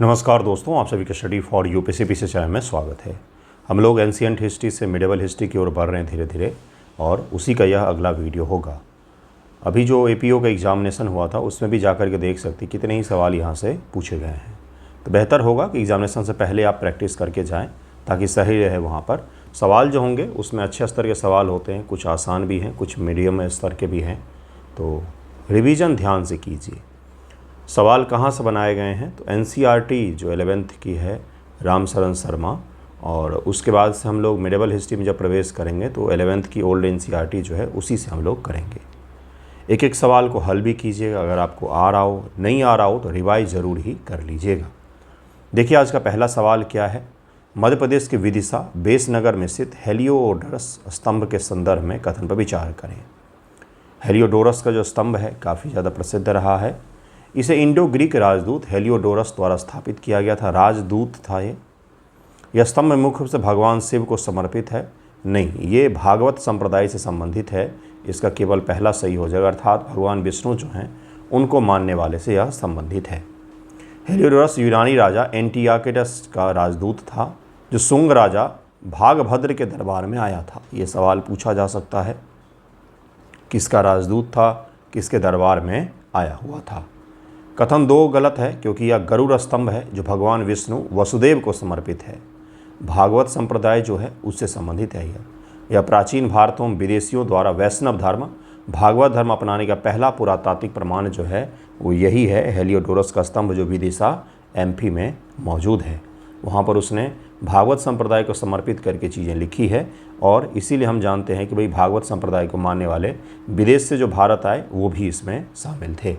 नमस्कार दोस्तों, आप सभी का स्टडी फॉर यूपीएससी चैनल में स्वागत है। हम लोग एंशिएंट हिस्ट्री से मिडिवल हिस्ट्री की ओर बढ़ रहे हैं धीरे धीरे, और उसी का यह अगला वीडियो होगा। अभी जो एपीओ का एग्जामिनेशन हुआ था उसमें भी जाकर के देख सकते कितने ही सवाल यहाँ से पूछे गए हैं। तो बेहतर होगा कि एग्जामिनेशन से पहले आप प्रैक्टिस करके जाएँ ताकि सही रहे। वहाँ पर सवाल जो होंगे उसमें अच्छे स्तर के सवाल होते हैं, कुछ आसान भी हैं, कुछ मीडियम स्तर के भी हैं। तो रिवीजन ध्यान से कीजिए। सवाल कहाँ से बनाए गए हैं तो एनसीईआरटी जो 11th की है, रामशरण शर्मा, और उसके बाद से हम लोग मिडिवल हिस्ट्री में जब प्रवेश करेंगे तो 11th की ओल्ड एनसीईआरटी जो है उसी से हम लोग करेंगे। एक एक सवाल को हल भी कीजिएगा। अगर आपको आ रहा हो, नहीं आ रहा हो तो रिवाइज ज़रूर ही कर लीजिएगा। देखिए आज का पहला सवाल क्या है। मध्य प्रदेश के विदिशा बेसनगर में स्थित हेलियोडोरस स्तंभ के संदर्भ में कथन पर विचार करें। हेलियोडोरस का जो स्तंभ है काफ़ी ज़्यादा प्रसिद्ध रहा है। इसे इंडो ग्रीक राजदूत हेलियोडोरस द्वारा स्थापित किया गया था। राजदूत था ये। यह स्तंभ मुख्य रूप से भगवान शिव को समर्पित है। नहीं, ये भागवत संप्रदाय से संबंधित है। इसका केवल पहला सही हो जाएगा, अर्थात भगवान विष्णु जो हैं उनको मानने वाले से यह संबंधित है। हेलियोडोरस यूनानी राजा एंटियाकेटस का राजदूत था, जो शुंग राजा भागभद्र के दरबार में आया था। ये सवाल पूछा जा सकता है, किसका राजदूत था, किसके दरबार में आया हुआ था। कथन 2 गलत है, क्योंकि यह गरुड़ स्तंभ है जो भगवान विष्णु वसुदेव को समर्पित है। भागवत संप्रदाय जो है उससे संबंधित है। यह प्राचीन भारतों में विदेशियों द्वारा वैष्णव धर्म, भागवत धर्म अपनाने का पहला पुरातात्विक प्रमाण जो है वो यही है। हेलियोडोरस का स्तंभ जो विदिशा एमपी में मौजूद है, वहाँ पर उसने भागवत संप्रदाय को समर्पित करके चीज़ें लिखी है, और इसीलिए हम जानते हैं कि भाई भागवत संप्रदाय को मानने वाले विदेश से जो भारत आए वो भी इसमें शामिल थे।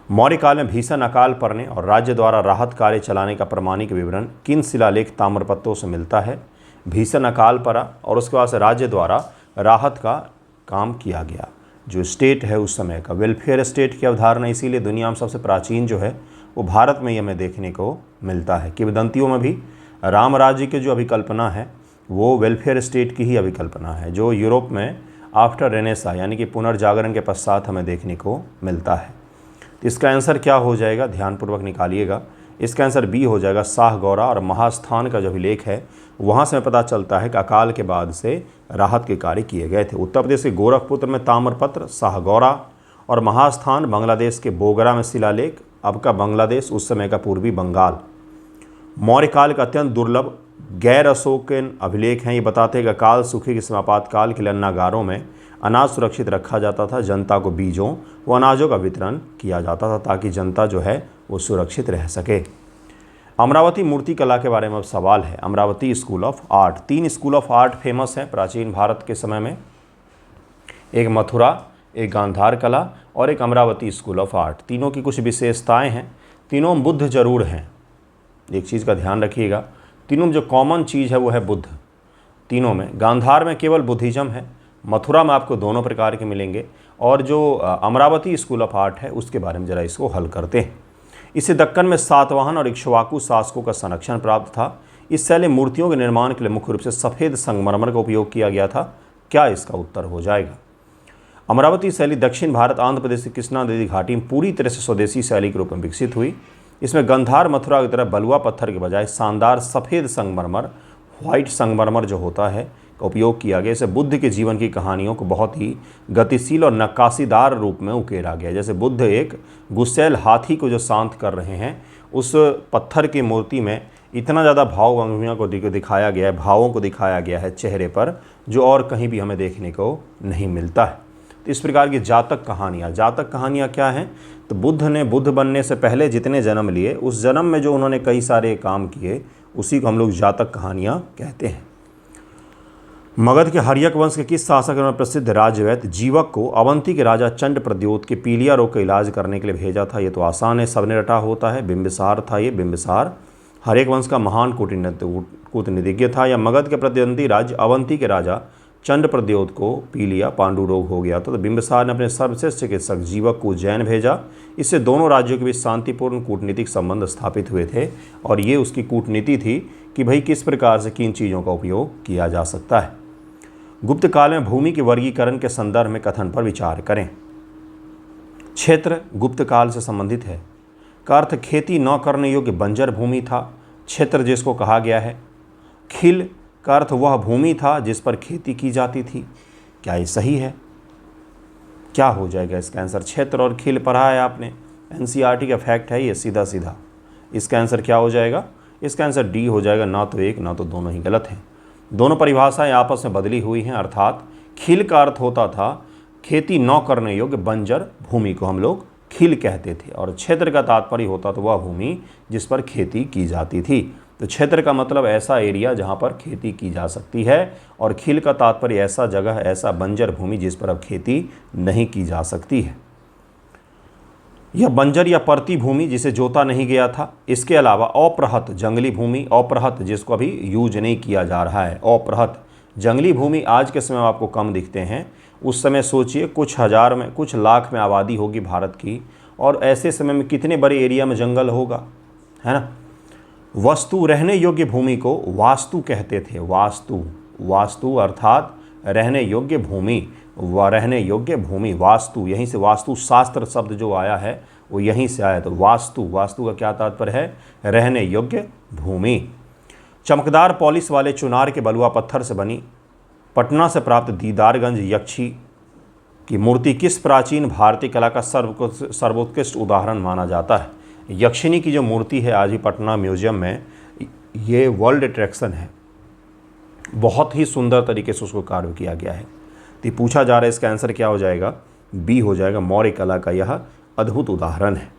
मौर्य काल में भीषण अकाल पड़ने और राज्य द्वारा राहत कार्य चलाने का प्रमाणिक विवरण किन शिलालेख ताम्रपत्रों से मिलता है। भीषण अकाल पड़ा और उसके बाद से राज्य द्वारा राहत का काम किया गया। जो स्टेट है उस समय का वेलफेयर स्टेट की अवधारणा, इसीलिए दुनिया में सबसे प्राचीन जो है वो भारत में ही हमें देखने को मिलता है। किंवदंतियों में भी राम राज्य की जो अभिकल्पना है वो वेलफेयर स्टेट की ही अभिकल्पना है, जो यूरोप में आफ्टर रेनेसा यानी कि पुनर्जागरण के पश्चात हमें देखने को मिलता है। तो इसका आंसर क्या हो जाएगा, ध्यानपूर्वक निकालिएगा। इसका आंसर बी हो जाएगा। शाहगौरा और महास्थान का जो अभिलेख है वहाँ से हमें पता चलता है कि अकाल के बाद से राहत के कार्य किए गए थे। उत्तर प्रदेश के गोरखपुत्र में ताम्रपत्र, शाहगौरा और महास्थान, बांग्लादेश के बोगरा में शिलालेख, अब का बांग्लादेश उस समय का पूर्वी बंगाल। मौर्य काल का अत्यंत दुर्लभ गैर अशोकन अभिलेख हैं। ये बताते हैं कि अकाल सूखे के समापातकाल के लिए अन्नागारों में अनाज सुरक्षित रखा जाता था। जनता को बीजों व अनाजों का वितरण किया जाता था ताकि जनता जो है वो सुरक्षित रह सके। अमरावती मूर्ति कला के बारे में अब सवाल है। Amravati school of art, 3 school of art famous हैं प्राचीन भारत के समय में। एक मथुरा, एक गांधार कला और एक अमरावती स्कूल ऑफ आर्ट। तीनों की कुछ विशेषताएँ हैं। तीनों में बुद्ध जरूर हैं, एक चीज़ का ध्यान रखिएगा। तीनों में जो कॉमन चीज़ है वो है बुद्ध। तीनों में, गांधार में केवल बुद्धिज़्म है, मथुरा में आपको दोनों प्रकार के मिलेंगे, और जो अमरावती स्कूल ऑफ आर्ट है उसके बारे में ज़रा इसको हल करते हैं। इसे दक्कन में सातवाहन और इक्ष्वाकु शासकों का संरक्षण प्राप्त था। इस शैली मूर्तियों के निर्माण के लिए मुख्य रूप से सफ़ेद संगमरमर का उपयोग किया गया था। क्या इसका उत्तर हो जाएगा। अमरावती शैली दक्षिण भारत आंध्र प्रदेश की कृष्णा नदी घाटी में पूरी तरह से स्वदेशी शैली के रूप में विकसित हुई। इसमें गंधार मथुरा की तरह बलुआ पत्थर के बजाय शानदार सफ़ेद संगमरमर, व्हाइट संगमरमर जो होता है का उपयोग किया गया। इसे बुद्ध के जीवन की कहानियों को बहुत ही गतिशील और नक्काशीदार रूप में उकेरा गया। जैसे बुद्ध एक गुस्सैल हाथी को जो शांत कर रहे हैं, उस पत्थर की मूर्ति में इतना ज़्यादा भाव को दिखाया गया है, भावों को दिखाया गया है चेहरे पर, जो और कहीं भी हमें देखने को नहीं मिलता है। तो इस प्रकार की जातक कहानियाँ क्या हैं, तो बुद्ध ने बुद्ध बनने से पहले जितने जन्म लिए, उस जन्म में जो उन्होंने कई सारे काम किए, उसी को हम लोग जातक कहानियाँ कहते हैं। मगध के हर्यक वंश के किस शासक ने प्रसिद्ध राज्यवैद्य जीवक को अवंती के राजा चंड प्रद्योत के पीलिया रोग का इलाज करने के लिए भेजा था। ये तो आसान है, सबने रटा होता है। बिंबिसार था ये। बिंबिसार हर्यक वंश का महान कूटनीतिज्ञ था। या मगध के प्रतिद्वंदी राज्य अवंती के राजा चंड प्रद्योत को पीलिया पांडु रोग हो गया था, तो बिंबिसार ने अपने सर्वश्रेष्ठ चिकित्सक जीवक को उज्जैन भेजा। इससे दोनों राज्यों के बीच शांतिपूर्ण कूटनीतिक संबंध स्थापित हुए थे, और ये उसकी कूटनीति थी कि भाई किस प्रकार से किन चीज़ों का उपयोग किया जा सकता है। गुप्त काल में भूमि के वर्गीकरण के संदर्भ में कथन पर विचार करें। क्षेत्र गुप्त काल से संबंधित है। का अर्थ खेती न करने योग्य बंजर भूमि था, क्षेत्र जिसको कहा गया है। खिल का अर्थ वह भूमि था जिस पर खेती की जाती थी। क्या ये सही है? क्या हो जाएगा इसका आंसर? क्षेत्र और खिल पढ़ा है आपने, एनसीईआरटी का फैक्ट है ये सीधा सीधा। इसका आंसर क्या हो जाएगा? इसका आंसर डी हो जाएगा। ना तो एक ना तो दोनों ही गलत हैं। दोनों परिभाषाएं आपस में बदली हुई हैं। अर्थात खिल का अर्थ होता था खेती न करने योग्य बंजर भूमि को हम लोग खिल कहते थे, और क्षेत्र का तात्पर्य होता था वह भूमि जिस पर खेती की जाती थी। तो क्षेत्र का मतलब ऐसा एरिया जहाँ पर खेती की जा सकती है, और खिल का तात्पर्य ऐसा जगह, ऐसा बंजर भूमि जिस पर अब खेती नहीं की जा सकती है। यह बंजर या परती भूमि जिसे जोता नहीं गया था। इसके अलावा अप्रहत जंगली भूमि, अप्रहत जिसको अभी यूज नहीं किया जा रहा है, अप्रहत जंगली भूमि आज के समय में आपको कम दिखते हैं। उस समय सोचिए कुछ हज़ार में, कुछ लाख में आबादी होगी भारत की, और ऐसे समय में कितने बड़े एरिया में जंगल होगा, है ना। वस्तु रहने योग्य भूमि को वास्तु कहते थे। वास्तु, वास्तु अर्थात रहने योग्य भूमि, व रहने योग्य भूमि वास्तु, यहीं से वास्तु शास्त्र शब्द जो आया है वो यहीं से आया। तो वास्तु, वास्तु का क्या तात्पर्य है? रहने योग्य भूमि। चमकदार पॉलिश वाले चुनार के बलुआ पत्थर से बनी पटना से प्राप्त दीदारगंज यक्षी की मूर्ति किस प्राचीन भारतीय कला का सर्वोत्कृष्ट उदाहरण माना जाता है? यक्षिनी की जो मूर्ति है आज भी पटना म्यूजियम में, ये वर्ल्ड अट्रैक्शन है। बहुत ही सुंदर तरीके से उसको कार्य किया गया है। तो पूछा जा रहा है इसका आंसर क्या हो जाएगा? बी हो जाएगा। मौर्य कला का यह अद्भुत उदाहरण है।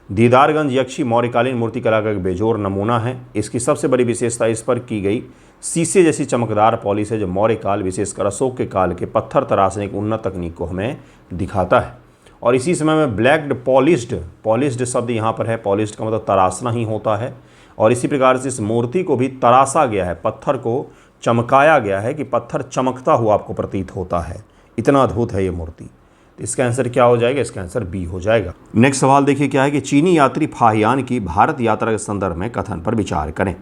दीदारगंज यक्षी मौर्यकालीन मूर्ति कला का एक बेजोड़ नमूना है। इसकी सबसे बड़ी विशेषता इस पर की गई शीशे जैसी चमकदार पॉलिश है, जो मौर्य काल विशेषकर अशोक के काल के पत्थर तराशने की उन्नत तकनीक को हमें दिखाता है। और इसी समय में ब्लैक्ड पॉलिश्ड शब्द यहाँ पर है। पॉलिश्ड का मतलब तराशना ही होता है, और इसी प्रकार से इस मूर्ति को भी तराशा गया है, पत्थर को चमकाया गया है कि पत्थर चमकता हुआ आपको प्रतीत होता है। इतना अद्भुत है ये मूर्ति। इसका आंसर क्या हो जाएगा? इसका आंसर बी हो जाएगा। नेक्स्ट सवाल देखिए क्या है कि चीनी यात्री फाहियान की भारत यात्रा के संदर्भ में कथन पर विचार करें।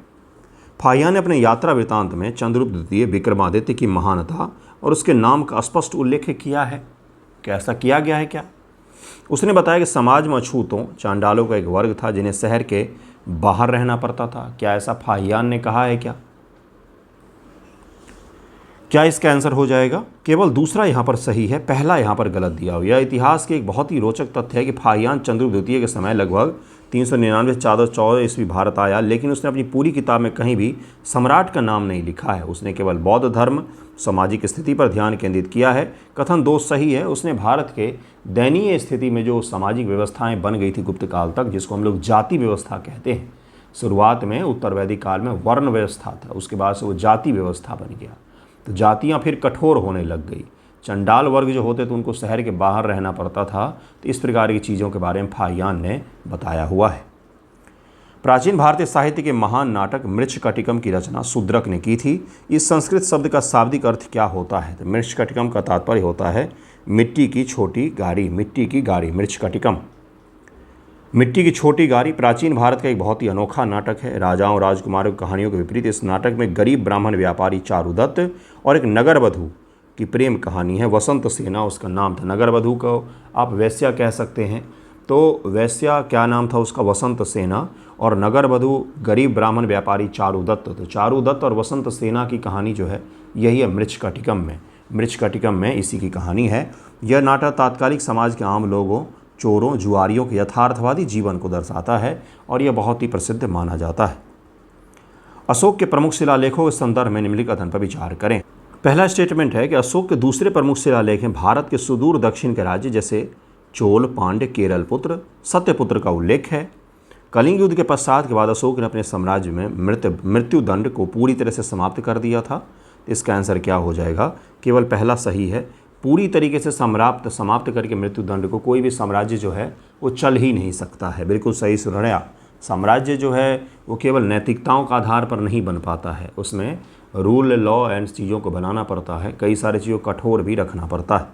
फाहियान ने अपने यात्रा वृत्तांत में चंद्रगुप्त द्वितीय विक्रमादित्य की महानता और उसके नाम का स्पष्ट उल्लेख किया है। क्या ऐसा किया गया है क्या? उसने बताया कि समाज में अछूतों, चांडालों का एक वर्ग था जिन्हें शहर के बाहर रहना पड़ता था। क्या ऐसा फाहियान ने कहा है क्या? क्या इसका आंसर हो जाएगा? केवल दूसरा यहाँ पर सही है, पहला यहाँ पर गलत दिया हुआ। यह इतिहास के एक बहुत ही रोचक तथ्य है कि फाहियान चंद्रगुप्त द्वितीय के समय लगभग 399 ईस्वी भारत आया, लेकिन उसने अपनी पूरी किताब में कहीं भी सम्राट का नाम नहीं लिखा है। उसने केवल बौद्ध धर्म, सामाजिक स्थिति पर ध्यान केंद्रित किया है। कथन 2 सही है। उसने भारत के दयनीय स्थिति में जो सामाजिक व्यवस्थाएं बन गई थी गुप्त काल तक, जिसको हम लोग जाति व्यवस्था कहते हैं। शुरुआत में उत्तर वैदिक काल में वर्ण व्यवस्था था, उसके बाद से वो जाति व्यवस्था बन गया। तो जातियाँ फिर कठोर होने लग गई। चंडाल वर्ग जो होते थे उनको शहर के बाहर रहना पड़ता था। तो इस प्रकार की चीज़ों के बारे में फाहियान ने बताया हुआ है। प्राचीन भारतीय साहित्य के महान नाटक मृच्छकटिकम की रचना शूद्रक ने की थी। इस संस्कृत शब्द का शाब्दिक अर्थ क्या होता है? तो मृच्छकटिकम का तात्पर्य होता है मिट्टी की छोटी गाड़ी, मिट्टी की गाड़ी, मृच्छकटिकम। मिट्टी की छोटी गाड़ी प्राचीन भारत का एक बहुत ही अनोखा नाटक है। राजाओं राजकुमारों की कहानियों के विपरीत इस नाटक में गरीब ब्राह्मण व्यापारी चारुदत्त और एक नगरवधू की प्रेम कहानी है। वसंत सेना उसका नाम था। नगरवधू को आप वैश्या कह सकते हैं। तो वैश्या क्या नाम था उसका? वसंत सेना। और नगरवधू गरीब ब्राह्मण व्यापारी चारुदत्त। तो चारुदत्त और वसंत सेना की कहानी जो है यही है मृच्छकटिकम में। मृच्छकटिकम में इसी की कहानी है। यह नाटक तात्कालिक समाज के आम लोगों, चोरों, जुआरियों के यथार्थवादी जीवन को दर्शाता है और यह बहुत ही प्रसिद्ध माना जाता है। अशोक के प्रमुख शिलालेखों के संदर्भ में निम्नलिखित कथन पर विचार करें। पहला स्टेटमेंट है कि अशोक के दूसरे प्रमुख शिलालेख हैं भारत के सुदूर दक्षिण के राज्य जैसे चोल, पांड्य, केरलपुत्र, सत्यपुत्र का उल्लेख है। कलिंग युद्ध के पश्चात के बाद अशोक ने अपने साम्राज्य में मृत्युदंड को पूरी तरह से समाप्त कर दिया था। इसका आंसर क्या हो जाएगा? केवल पहला सही है। पूरी तरीके से समाप्त करके मृत्युदंड को कोई भी साम्राज्य जो है वो चल ही नहीं सकता है। बिल्कुल सही सुन रहे हैं आप। साम्राज्य जो है वो केवल नैतिकताओं का आधार पर नहीं बन पाता है, उसमें रूल, लॉ एंड चीज़ों को बनाना पड़ता है, कई सारी चीज़ों को कठोर भी रखना पड़ता है।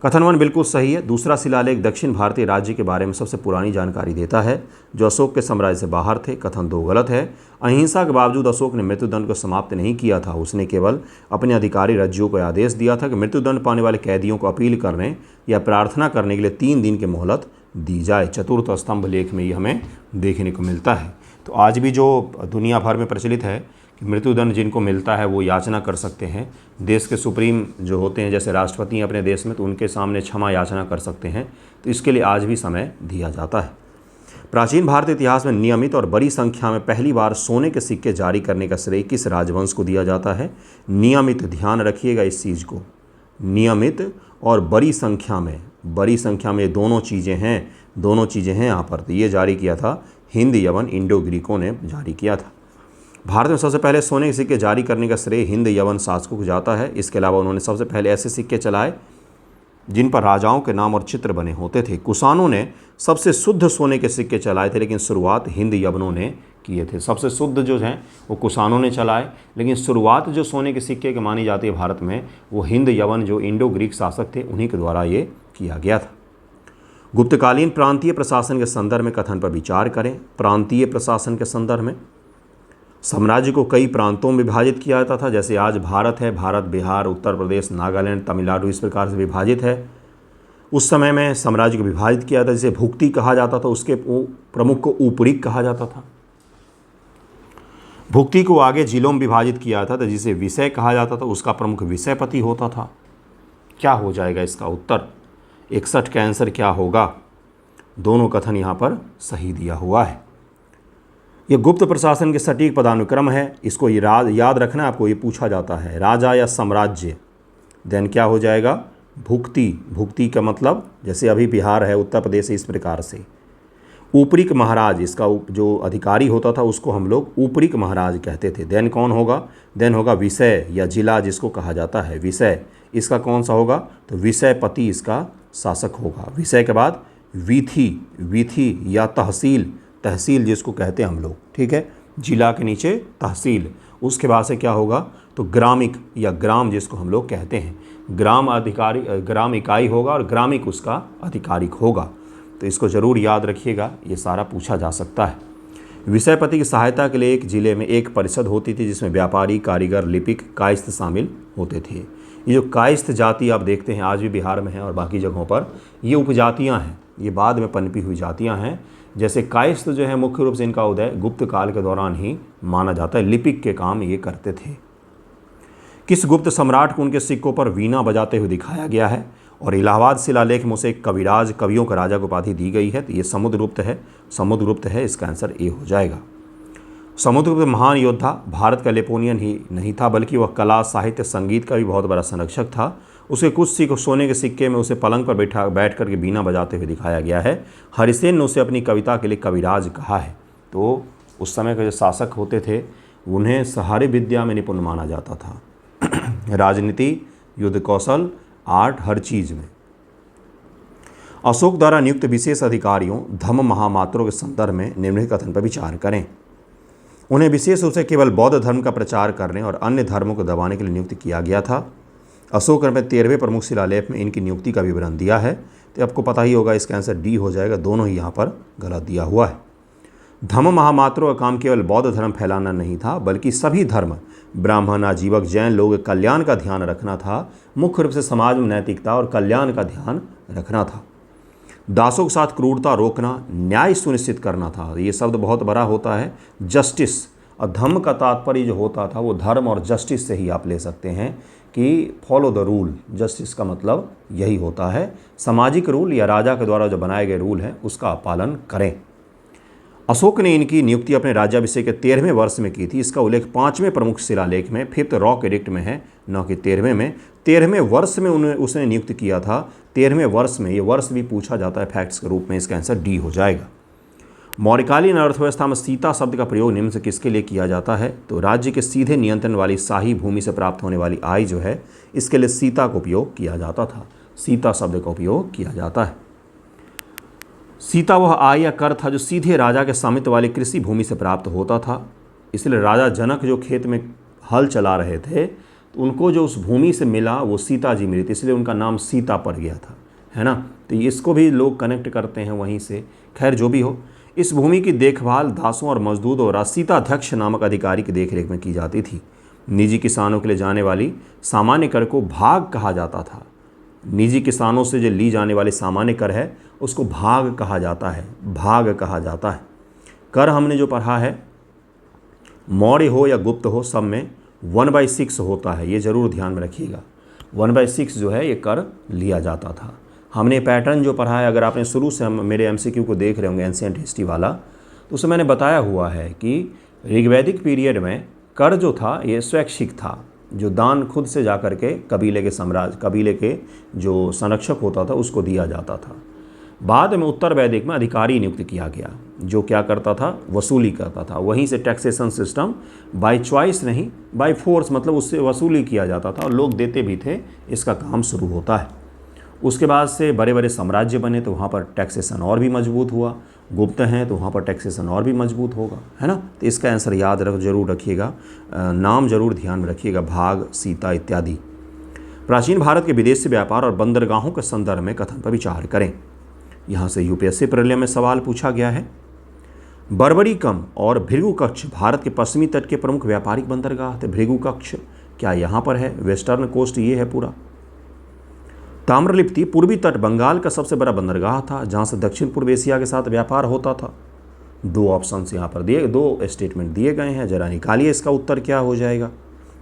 कथन 1 बिल्कुल सही है। दूसरा शिलालेख दक्षिण भारतीय राज्य के बारे में सबसे पुरानी जानकारी देता है जो अशोक के साम्राज्य से बाहर थे। कथन 2 गलत है। अहिंसा के बावजूद अशोक ने मृत्युदंड को समाप्त नहीं किया था। उसने केवल अपने अधिकारी राज्यों को आदेश दिया था कि मृत्युदंड पाने वाले कैदियों को अपील करने या प्रार्थना करने के लिए 3 दिन की मोहलत दी जाए। चतुर्थ स्तंभ लेख में ये हमें देखने को मिलता है। तो आज भी जो दुनिया भर में प्रचलित है कि मृत्युदंड जिनको मिलता है वो याचना कर सकते हैं। देश के सुप्रीम जो होते हैं जैसे राष्ट्रपति हैं अपने देश में, तो उनके सामने क्षमा याचना कर सकते हैं। तो इसके लिए आज भी समय दिया जाता है। प्राचीन भारतीय इतिहास में नियमित और बड़ी संख्या में पहली बार सोने के सिक्के जारी करने का श्रेय किस राजवंश को दिया जाता है? नियमित, ध्यान रखिएगा इस चीज़ को, नियमित और बड़ी संख्या में दोनों चीज़ें हैं यहाँ पर। तो ये जारी किया था हिंद यवन इंडो ग्रीकों ने जारी किया था। भारत में सबसे पहले सोने के सिक्के जारी करने का श्रेय हिंद यवन शासकों को जाता है। इसके अलावा उन्होंने सबसे पहले ऐसे सिक्के चलाए जिन पर राजाओं के नाम और चित्र बने होते थे। कुषाणों ने सबसे शुद्ध सोने के सिक्के चलाए थे, लेकिन शुरुआत हिंद यवनों ने किए थे। सबसे शुद्ध जो हैं वो कुषाणों ने चलाए, लेकिन शुरुआत जो सोने के सिक्के की मानी जाती है भारत में, वो हिंद यवन जो इंडो ग्रीक शासक थे उन्हीं के द्वारा ये किया गया था। गुप्तकालीन प्रांतीय प्रशासन के संदर्भ में कथन पर विचार करें। प्रांतीय प्रशासन के संदर्भ में साम्राज्य को कई प्रांतों में विभाजित किया जाता था। जैसे आज भारत है, भारत बिहार, उत्तर प्रदेश, नागालैंड, तमिलनाडु इस प्रकार से विभाजित है। उस समय में साम्राज्य को विभाजित किया था। जिसे भुक्ति कहा जाता था उसके प्रमुख को ऊपरीक कहा जाता था। भुक्ति को आगे जिलों में विभाजित किया था, तो जिसे विषय कहा जाता था उसका प्रमुख विषयपति होता था। क्या हो जाएगा इसका उत्तर? 61 का आंसर क्या होगा? दोनों कथन यहाँ पर सही दिया हुआ है। यह गुप्त प्रशासन के सटीक पदानुक्रम है। इसको याद रखना, आपको ये पूछा जाता है राजा या साम्राज्य, देन क्या हो जाएगा? भुक्ति। भुक्ति का मतलब जैसे अभी बिहार है, उत्तर प्रदेश है, इस प्रकार से। ऊपरीक महाराज, इसका जो अधिकारी होता था उसको हम लोग ऊपरीक महाराज कहते थे। देन कौन होगा? देन होगा विषय या जिला जिसको कहा जाता है विषय। इसका कौन सा होगा? तो विषयपति इसका शासक होगा। विषय के बाद वीथी या तहसील जिसको कहते हैं हम लोग, ठीक है। जिला के नीचे तहसील। उसके बाद से क्या होगा? तो ग्रामिक या ग्राम जिसको हम लोग कहते हैं। ग्राम इकाई होगा और ग्रामिक उसका आधिकारिक होगा। तो इसको ज़रूर याद रखिएगा, ये सारा पूछा जा सकता है। विषयपति की सहायता के लिए एक जिले में एक परिषद होती थी जिसमें व्यापारी, कारीगर, लिपिक, कायस्थ शामिल होते थे। ये जो कायस्थ जाति आप देखते हैं आज भी बिहार में है और बाकी जगहों पर, ये उपजातियाँ हैं, ये बाद में पनपी हुई जातियाँ हैं। जैसे कायस्थ जो है मुख्य रूप से इनका उदय गुप्त काल के दौरान ही माना जाता है। लिपिक के काम ये करते थे। किस गुप्त सम्राट को उनके सिक्कों पर वीणा बजाते हुए दिखाया गया है? और इलाहाबाद शिलालेख में उसे कविराज, कवियों का राजा को उपाधि दी गई है। तो ये समुद्रगुप्त है। इसका आंसर ए हो जाएगा। समुद्रगुप्त महान योद्धा, भारत का लेपोनियन ही नहीं था बल्कि वह कला, साहित्य, संगीत का भी बहुत बड़ा संरक्षक था। उसके कुछ सिक्के सोने के सिक्के में उसे पलंग पर बैठ करके बीना बजाते हुए दिखाया गया है। हरिसेन ने उसे अपनी कविता के लिए कविराज कहा है। तो उस समय के जो शासक होते थे उन्हें सारी विद्या में निपुण माना जाता था। राजनीति, युद्ध कौशल, आर्ट, हर चीज़ में। अशोक द्वारा नियुक्त विशेष अधिकारियों धम्म महामात्रों के संदर्भ में निम्नलिखित कथन पर विचार करें। उन्हें विशेष रूप से केवल बौद्ध धर्म का प्रचार करने और अन्य धर्मों को दबाने के लिए नियुक्त किया गया था। अशोक ने 13वें प्रमुख शिलालेख में इनकी नियुक्ति का विवरण दिया है। तो आपको पता ही होगा, इसका आंसर डी हो जाएगा। दोनों ही यहाँ पर गलत दिया हुआ है। धम्म महामात्रों का काम केवल बौद्ध धर्म फैलाना नहीं था बल्कि सभी धर्म, ब्राह्मण, आजीवक, जैन लोग कल्याण का ध्यान रखना था। मुख्य रूप से समाज में नैतिकता और कल्याण का ध्यान रखना था। दासों के साथ क्रूरता रोकना, न्याय सुनिश्चित करना था। ये शब्द बहुत बड़ा होता है, जस्टिस। और धम्म का तात्पर्य जो होता था वो धर्म और जस्टिस से ही आप ले सकते हैं कि फॉलो द रूल। जस्टिस का मतलब यही होता है, सामाजिक रूल या राजा के द्वारा जो बनाए गए रूल हैं उसका पालन करें। अशोक ने इनकी नियुक्ति अपने राज्याभिषेक के 13वें वर्ष में की थी। इसका उल्लेख 5वें प्रमुख शिलालेख में 5th रॉक एडिक्ट में है, न कि 13वें में। 13वें वर्ष में उसने नियुक्त किया था। 13वें वर्ष में, ये वर्ष भी पूछा जाता है फैक्ट्स के रूप में। इसका आंसर डी हो जाएगा। मौर्यकालीन अर्थव्यवस्था में सीता शब्द का प्रयोग निम्न से किसके लिए किया जाता है? तो राज्य के सीधे नियंत्रण वाली शाही भूमि से प्राप्त होने वाली आय जो है, इसके लिए सीता का उपयोग किया जाता था। सीता शब्द का उपयोग किया जाता है। सीता वह आय या कर था जो सीधे राजा के स्वामित्व वाली कृषि भूमि से प्राप्त होता था। इसलिए राजा जनक जो खेत में हल चला रहे थे तो उनको जो उस भूमि से मिला वो सीता जी मिली थी, इसलिए उनका नाम सीता पड़ गया था, है ना। तो इसको भी लोग कनेक्ट करते हैं वहीं से। खैर जो भी हो, इस भूमि की देखभाल दासों और मजदूरों और सीताध्यक्ष नामक अधिकारी की देखरेख में की जाती थी। निजी किसानों के लिए जाने वाली सामान्य कर को भाग कहा जाता था। निजी किसानों से जो ली जाने वाली सामान्य कर है उसको भाग कहा जाता है, भाग कहा जाता है। कर हमने जो पढ़ा है, मौर्य हो या गुप्त हो, सब में 1/6 होता है, ये ज़रूर ध्यान में रखिएगा। 1/6 जो है ये कर लिया जाता था। हमने पैटर्न जो पढ़ा है, अगर आपने शुरू से हम मेरे MCQ को देख रहे होंगे एंशिएंट हिस्ट्री वाला, तो उसमें मैंने बताया हुआ है कि ऋग्वैदिक पीरियड में कर जो था ये स्वैच्छिक था, जो दान खुद से जा कर के कबीले के जो संरक्षक होता था उसको दिया जाता था। बाद में उत्तर वैदिक में अधिकारी नियुक्त किया गया जो क्या करता था, वसूली करता था। वहीं से टैक्सेशन सिस्टम बाय चॉइस नहीं, बाय फोर्स, मतलब उससे वसूली किया जाता था और लोग देते भी थे, इसका काम शुरू होता है। उसके बाद से बड़े बड़े साम्राज्य बने तो वहाँ पर टैक्सेशन और भी मजबूत हुआ। गुप्त हैं तो वहाँ पर टैक्सेशन और भी मजबूत होगा, है ना। तो इसका आंसर याद जरूर रखिएगा, नाम जरूर ध्यान में रखिएगा, भाग, सीता इत्यादि। प्राचीन भारत के विदेशी व्यापार और बंदरगाहों के संदर्भ में कथन पर विचार करें। यहाँ से UPSC प्रीलिम में सवाल पूछा गया है। बर्बरिकम और भृगुकक्ष भारत के पश्चिमी तट के प्रमुख व्यापारिक बंदरगाह थे। भृगुकक्ष क्या यहाँ पर है? वेस्टर्न कोस्ट ये है पूरा। ताम्रलिप्ति पूर्वी तट बंगाल का सबसे बड़ा बंदरगाह था जहाँ से दक्षिण पूर्व एशिया के साथ व्यापार होता था। 2 ऑप्शन यहाँ पर दिए, 2 स्टेटमेंट दिए गए हैं, जरा निकालिए इसका उत्तर क्या हो जाएगा।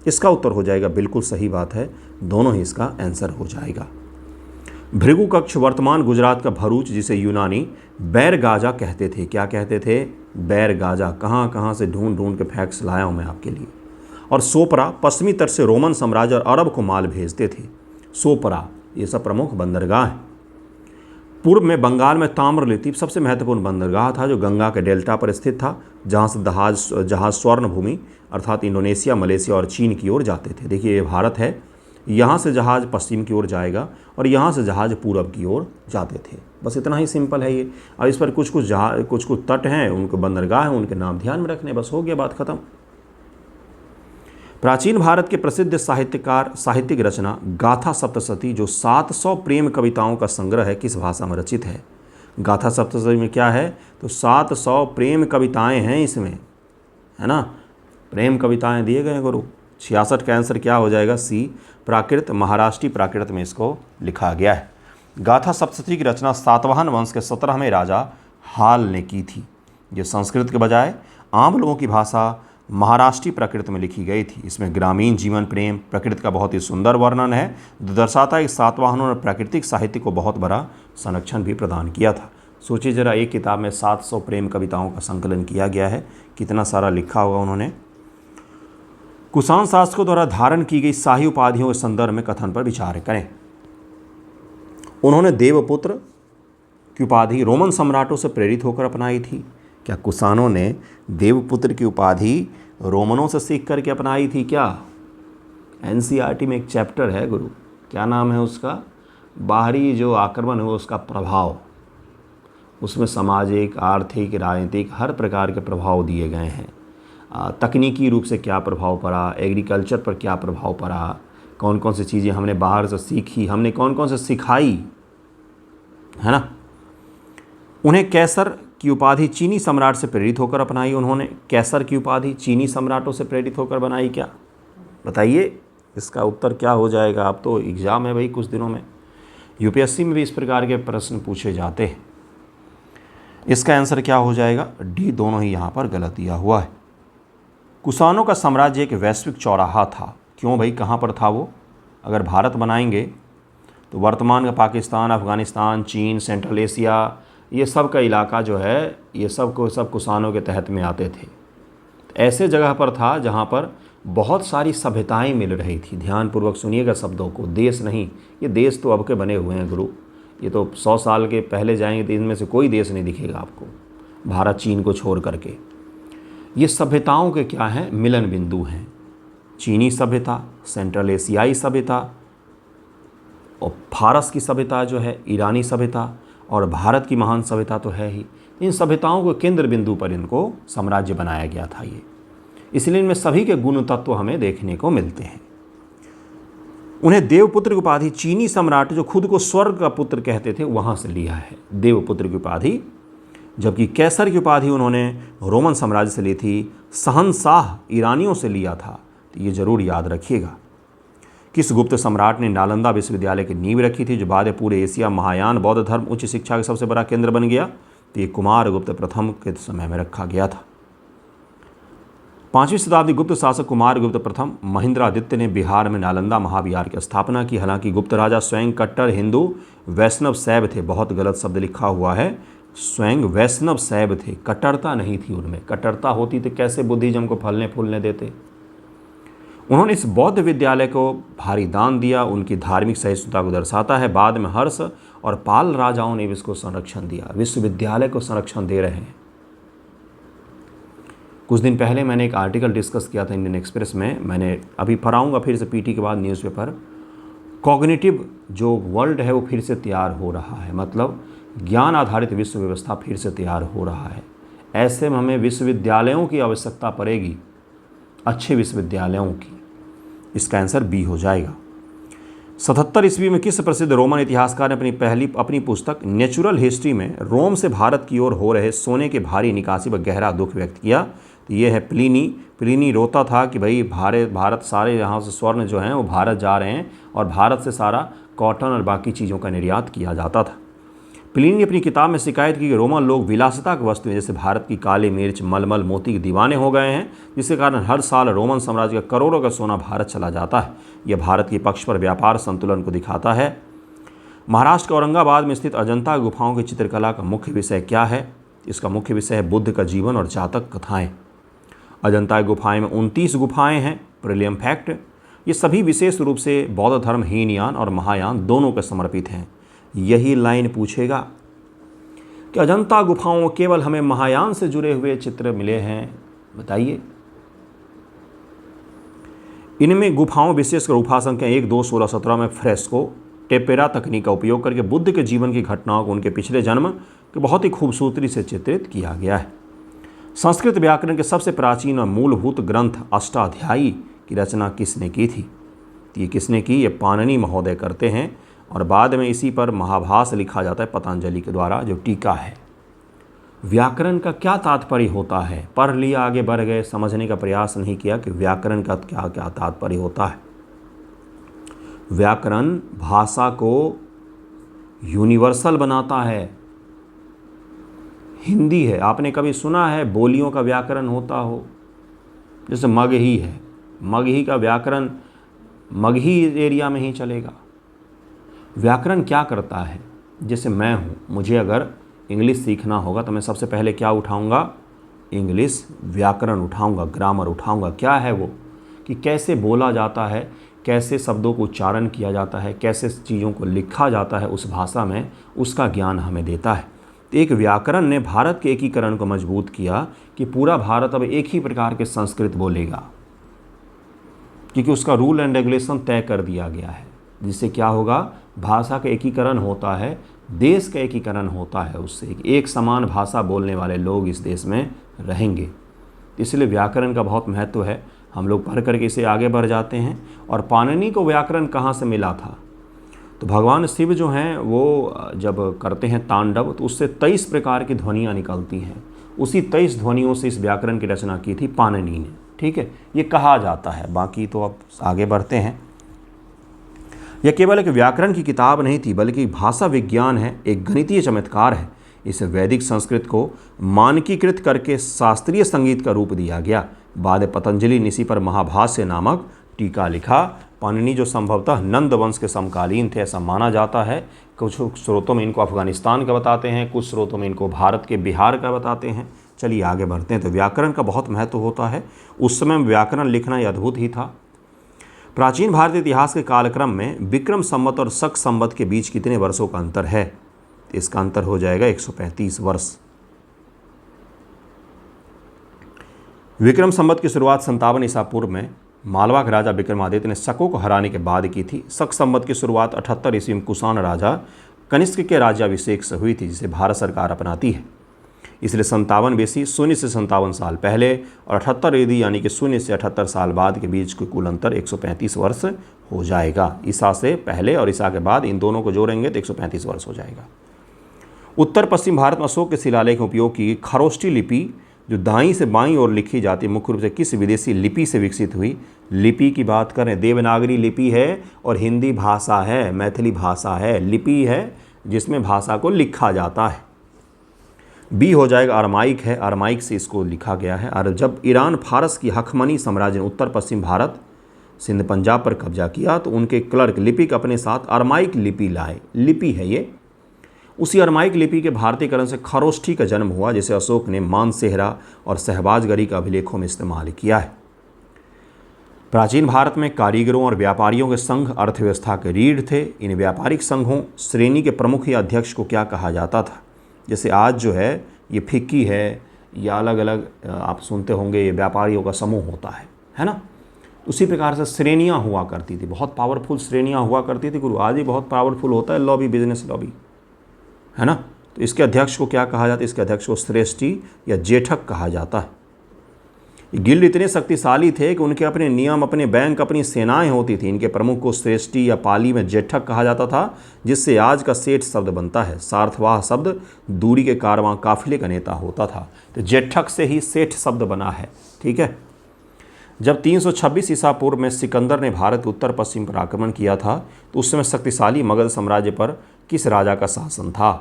इसका उत्तर हो जाएगा, बिल्कुल सही बात है, दोनों ही इसका आंसर हो जाएगा। भृगुकक्ष वर्तमान गुजरात का भरूच, जिसे यूनानी बैरगाजा कहते थे। क्या कहते थे? बैरगाजा। कहाँ कहाँ से ढूंढ ढूंढ के फैक्ट्स लाया हूँ मैं आपके लिए। और सोपरा पश्चिमी तट से रोमन साम्राज्य और अरब को माल भेजते थे। सोपरा ये सब प्रमुख बंदरगाह हैं। पूर्व में बंगाल में ताम्रलिप्ति सबसे महत्वपूर्ण बंदरगाह था जो गंगा के डेल्टा पर स्थित था, जहाँ से जहाज स्वर्ण भूमि अर्थात इंडोनेशिया, मलेशिया और चीन की ओर जाते थे। देखिए ये भारत है, यहाँ से जहाज़ पश्चिम की ओर जाएगा और यहाँ से जहाज़ पूरब की ओर जाते थे। बस इतना ही सिंपल है ये। और इस पर कुछ कुछ तट हैं, उनके बंदरगाह हैं, उनके नाम ध्यान में रखने, बस हो गया, बात खत्म। प्राचीन भारत के प्रसिद्ध साहित्यिक रचना गाथा सप्तशती, जो 700 प्रेम कविताओं का संग्रह है, किस भाषा में रचित है? गाथा सप्तशती में क्या है? तो 700 प्रेम कविताएं हैं इसमें, है ना। प्रेम कविताएं दिए गए गुरु। 66 का आंसर क्या हो जाएगा? C, प्राकृत, महाराष्ट्री प्राकृत में इसको लिखा गया है। गाथा सप्तशती की रचना सातवाहन वंश के 17वें राजा हाल ने की थी। ये संस्कृत के बजाय आम लोगों की भाषा महाराष्ट्री प्राकृत में लिखी गई थी। इसमें ग्रामीण जीवन, प्रेम, प्रकृति का बहुत ही सुंदर वर्णन है, जो दर्शाता है कि सातवाहनों ने प्राकृतिक साहित्य को बहुत बड़ा संरक्षण भी प्रदान किया था। सोचिए जरा, एक किताब में 700 प्रेम कविताओं का संकलन किया गया है, कितना सारा लिखा होगा उन्होंने। कुषाण शासकों द्वारा धारण की गई शाही उपाधियों के संदर्भ में कथन पर विचार करें। उन्होंने देवपुत्र की उपाधि रोमन सम्राटों से प्रेरित होकर अपनाई थी। क्या कुषाणों ने देवपुत्र की उपाधि रोमनों से सीख करके अपनाई थी क्या? NCERT में एक चैप्टर है गुरु, क्या नाम है उसका? बाहरी जो आक्रमण हो उसका प्रभाव। उसमें सामाजिक, आर्थिक, राजनीतिक हर प्रकार के प्रभाव दिए गए हैं। तकनीकी रूप से क्या प्रभाव पड़ा, एग्रीकल्चर पर क्या प्रभाव पड़ा, कौन कौन सी चीज़ें हमने बाहर से सीखी, हमने कौन कौन से सिखाई, है ना। उन्हें कैसर की उपाधि चीनी सम्राट से प्रेरित होकर अपनाई। उन्होंने कैसर की उपाधि चीनी सम्राटों से प्रेरित होकर बनाई क्या? बताइए इसका उत्तर क्या हो जाएगा। अब तो एग्ज़ाम है भाई कुछ दिनों में, UPSC में भी इस प्रकार के प्रश्न पूछे जाते हैं। इसका आंसर क्या हो जाएगा? D, दोनों ही यहाँ पर गलत दिया हुआ है। कुषाणों का साम्राज्य एक वैश्विक चौराहा था। क्यों भाई, कहाँ पर था वो? अगर भारत बनाएंगे तो वर्तमान का पाकिस्तान, अफ़गानिस्तान, चीन, सेंट्रल एशिया, ये सब का इलाका जो है, ये सब कुषाणों के तहत में आते थे। ऐसे जगह पर था जहाँ पर बहुत सारी सभ्यताएं मिल रही थी। ध्यानपूर्वक सुनिएगा शब्दों को, देश नहीं, ये देश तो अब के बने हुए हैं गुरु, ये तो 100 साल के पहले जाएंगे तो इनमें से कोई देश नहीं दिखेगा आपको, भारत चीन को छोड़ करके। ये सभ्यताओं के क्या हैं? मिलन बिंदु हैं। चीनी सभ्यता, सेंट्रल एशियाई सभ्यता और फारस की सभ्यता जो है, ईरानी सभ्यता, और भारत की महान सभ्यता तो है ही। इन सभ्यताओं को केंद्र बिंदु पर इनको साम्राज्य बनाया गया था ये, इसलिए इनमें सभी के गुण तत्व हमें देखने को मिलते हैं। उन्हें देवपुत्र की उपाधि चीनी सम्राट जो खुद को स्वर्ग का पुत्र कहते थे वहाँ से लिया है, देवपुत्र की उपाधि। जबकि कैसर की उपाधि उन्होंने रोमन साम्राज्य से ली थी, शहंशाह ईरानियों से लिया था। तो ये जरूर याद रखिएगा। किस गुप्त सम्राट ने नालंदा विश्वविद्यालय की नींव रखी थी, जो बाद में पूरे एशिया महायान बौद्ध धर्म उच्च शिक्षा का सबसे बड़ा केंद्र बन गया? तो ये कुमारगुप्त प्रथम के समय में रखा गया था। 5वीं शताब्दी गुप्त शासक कुमारगुप्त प्रथम महेंद्रादित्य ने बिहार में नालंदा महाविहार की स्थापना की। हालांकि गुप्त राजा स्वयं कट्टर हिंदू वैष्णव शैव थे। बहुत गलत शब्द लिखा हुआ है, स्वयं वैष्णव शैव थे, कट्टरता नहीं थी उनमें। कट्टरता होती तो कैसे बुद्धिज्म को फलने फूलने देते। उन्होंने इस बौद्ध विद्यालय को भारी दान दिया, उनकी धार्मिक सहिष्णुता को दर्शाता है। बाद में हर्ष और पाल राजाओं ने भी इसको संरक्षण दिया। विश्वविद्यालय को संरक्षण दे रहे हैं। कुछ दिन पहले मैंने एक आर्टिकल डिस्कस किया था इंडियन एक्सप्रेस में, मैंने अभी पढ़ाऊँगा फिर से पीटी के बाद न्यूज़पेपर। कॉग्निटिव जो वर्ल्ड है वो फिर से तैयार हो रहा है, मतलब ज्ञान आधारित विश्व व्यवस्था फिर से तैयार हो रहा है। ऐसे में हमें विश्वविद्यालयों की आवश्यकता पड़ेगी, अच्छे विश्वविद्यालयों की। इसका आंसर बी हो जाएगा। 77 ईस्वी में किस प्रसिद्ध रोमन इतिहासकार ने अपनी पुस्तक नेचुरल हिस्ट्री में रोम से भारत की ओर हो रहे सोने के भारी निकासी पर गहरा दुख व्यक्त किया? तो ये है प्लिनी। प्लिनी रोता था कि भाई भारत सारे यहाँ से स्वर्ण जो हैं वो भारत जा रहे हैं और भारत से सारा कॉटन और बाकी चीज़ों का निर्यात किया जाता था। प्लिनी ने अपनी किताब में शिकायत की कि रोमन लोग विलासिता की वस्तुएं जैसे भारत की काली मिर्च, मलमल, मोती के दीवाने हो गए हैं, जिसके कारण हर साल रोमन साम्राज्य का करोड़ों का सोना भारत चला जाता है। यह भारत के पक्ष पर व्यापार संतुलन को दिखाता है। महाराष्ट्र के औरंगाबाद में स्थित अजंता गुफाओं की चित्रकला का मुख्य विषय क्या है? इसका मुख्य विषय है बुद्ध का जीवन और जातक कथाएँ। अजंता गुफाएँ में 29 गुफाएँ हैं। प्रीलियम फैक्ट, ये सभी विशेष रूप से बौद्ध धर्म हीनयान और महायान दोनों को समर्पित हैं। यही लाइन पूछेगा कि अजंता गुफाओं में केवल हमें महायान से जुड़े हुए चित्र मिले हैं, बताइए। इनमें गुफाओं विशेषकर गुफा संख्या 1, 2, 16, 17 में फ्रेस्को टेपेरा तकनीक का उपयोग करके बुद्ध के जीवन की घटनाओं को उनके पिछले जन्म के बहुत ही खूबसूरती से चित्रित किया गया है। संस्कृत व्याकरण के सबसे प्राचीन और मूलभूत ग्रंथ अष्टाध्यायी की रचना किसने की थी? ये किसने की? ये पाणिनि महोदय करते हैं और बाद में इसी पर महाभाष्य लिखा जाता है पतंजलि के द्वारा, जो टीका है। व्याकरण का क्या तात्पर्य होता है? पढ़ लिया, आगे बढ़ गए, समझने का प्रयास नहीं किया कि व्याकरण का क्या क्या तात्पर्य होता है। व्याकरण भाषा को यूनिवर्सल बनाता है। हिंदी है, आपने कभी सुना है बोलियों का व्याकरण होता हो? जैसे मगही है, मगही का व्याकरण मगही एरिया में ही चलेगा। व्याकरण क्या करता है? जैसे मैं हूँ, मुझे अगर इंग्लिश सीखना होगा तो मैं सबसे पहले क्या उठाऊँगा? इंग्लिश व्याकरण उठाऊँगा, ग्रामर उठाऊँगा। क्या है वो? कि कैसे बोला जाता है, कैसे शब्दों को उच्चारण किया जाता है, कैसे चीज़ों को लिखा जाता है उस भाषा में, उसका ज्ञान हमें देता है। तो एक व्याकरण ने भारत के एकीकरण को मजबूत किया कि पूरा भारत अब एक ही प्रकार के संस्कृत बोलेगा, क्योंकि उसका रूल एंड रेगुलेशन तय कर दिया गया है। जिससे क्या होगा? भाषा का एकीकरण होता है, देश का एकीकरण होता है। उससे एक समान भाषा बोलने वाले लोग इस देश में रहेंगे। इसलिए व्याकरण का बहुत महत्व है। हम लोग पढ़ करके इसे आगे बढ़ जाते हैं। और पाणिनि को व्याकरण कहाँ से मिला था? तो भगवान शिव जो हैं वो जब करते हैं तांडव तो उससे 23 प्रकार की ध्वनियाँ निकलती हैं। उसी 23 ध्वनियों से इस व्याकरण की रचना की थी पाणिनि ने। ठीक है, ये कहा जाता है। बाकी तो अब आगे बढ़ते हैं। यह केवल एक व्याकरण की किताब नहीं थी, बल्कि भाषा विज्ञान है, एक गणितीय चमत्कार है। इस वैदिक संस्कृत को मानकीकृत करके शास्त्रीय संगीत का रूप दिया गया। बाद पतंजलि ने इसी पर महाभाष्य नामक टीका लिखा। पाणिनि जो संभवतः नंद वंश के समकालीन थे ऐसा माना जाता है। कुछ स्रोतों में इनको अफगानिस्तान का बताते हैं, कुछ स्रोतों में इनको भारत के बिहार का बताते हैं। चलिए आगे बढ़ते हैं। तो व्याकरण का बहुत महत्व होता है। उस समय व्याकरण लिखना यह अद्भुत ही था। प्राचीन भारतीय इतिहास के कालक्रम में विक्रम संवत और शक संवत के बीच कितने वर्षों का अंतर है? इसका अंतर हो जाएगा 135 वर्ष। विक्रम संवत की शुरुआत 57 ईसा पूर्व में मालवा के राजा विक्रमादित्य ने शकों को हराने के बाद की थी। शक संवत की शुरुआत 78 ईस्वी में कुषाण राजा कनिष्क के राज्याभिषेक से हुई थी, जिसे भारत सरकार अपनाती है। इसलिए 57 BC 0 से 57 साल पहले और 78 AD यानी कि 0 से 78 साल बाद के बीच के कुल अंतर 135 वर्ष हो जाएगा। ईसा से पहले और ईसा के बाद इन दोनों को जोड़ेंगे तो 135 वर्ष हो जाएगा। उत्तर पश्चिम भारत में अशोक के शिलालेख में उपयोग की खरोष्ठी लिपि जो दाईं से बाईं ओर लिखी जाती है मुख्य रूप से किस विदेशी लिपि से विकसित हुई? लिपि की बात करें, देवनागरी लिपि है और हिंदी भाषा है, मैथिली भाषा है, लिपि है जिसमें भाषा को लिखा जाता है। बी हो जाएगा, अरमाइक है, अरमाइक से इसको लिखा गया है। और जब ईरान फारस की हखमनी साम्राज्य ने उत्तर पश्चिम भारत सिंध पंजाब पर कब्जा किया तो उनके क्लर्क लिपिक अपने साथ अरमाइक लिपि लाए। लिपि है ये। उसी अरमाइक लिपि के भारतीयकरण से खरोष्ठी का जन्म हुआ जिसे अशोक ने मानसेहरा और शहबाजगरी का अभिलेखों में इस्तेमाल किया है। प्राचीन भारत में कारीगरों और व्यापारियों के संघ अर्थव्यवस्था के रीढ़ थे। इन व्यापारिक संघों श्रेणी के प्रमुख या अध्यक्ष को क्या कहा जाता था? जैसे आज जो है ये फिक्की है या अलग अलग आप सुनते होंगे ये व्यापारियों का समूह होता है ना। उसी प्रकार से श्रेणियाँ हुआ करती थी, बहुत पावरफुल श्रेणियाँ हुआ करती थी। गुरु आज ही बहुत पावरफुल होता है लॉबी, बिजनेस लॉबी, है ना। तो इसके अध्यक्ष को क्या कहा जाता है? इसके अध्यक्ष को श्रेष्ठी या जेठक कहा जाता है। ये गिल्ड इतने शक्तिशाली थे कि उनके अपने नियम, अपने बैंक, अपनी सेनाएं होती थी। इनके प्रमुख को श्रेष्ठी या पाली में जेठक कहा जाता था, जिससे आज का सेठ शब्द बनता है। सार्थवाह शब्द दूरी के कारवां काफिले का नेता होता था, तो जेठक से ही सेठ शब्द बना है। ठीक है। जब 326 ईसा पूर्व में सिकंदर ने भारत के उत्तर पश्चिम पर आक्रमण किया था तो उस समय शक्तिशाली मगध साम्राज्य पर किस राजा का शासन था?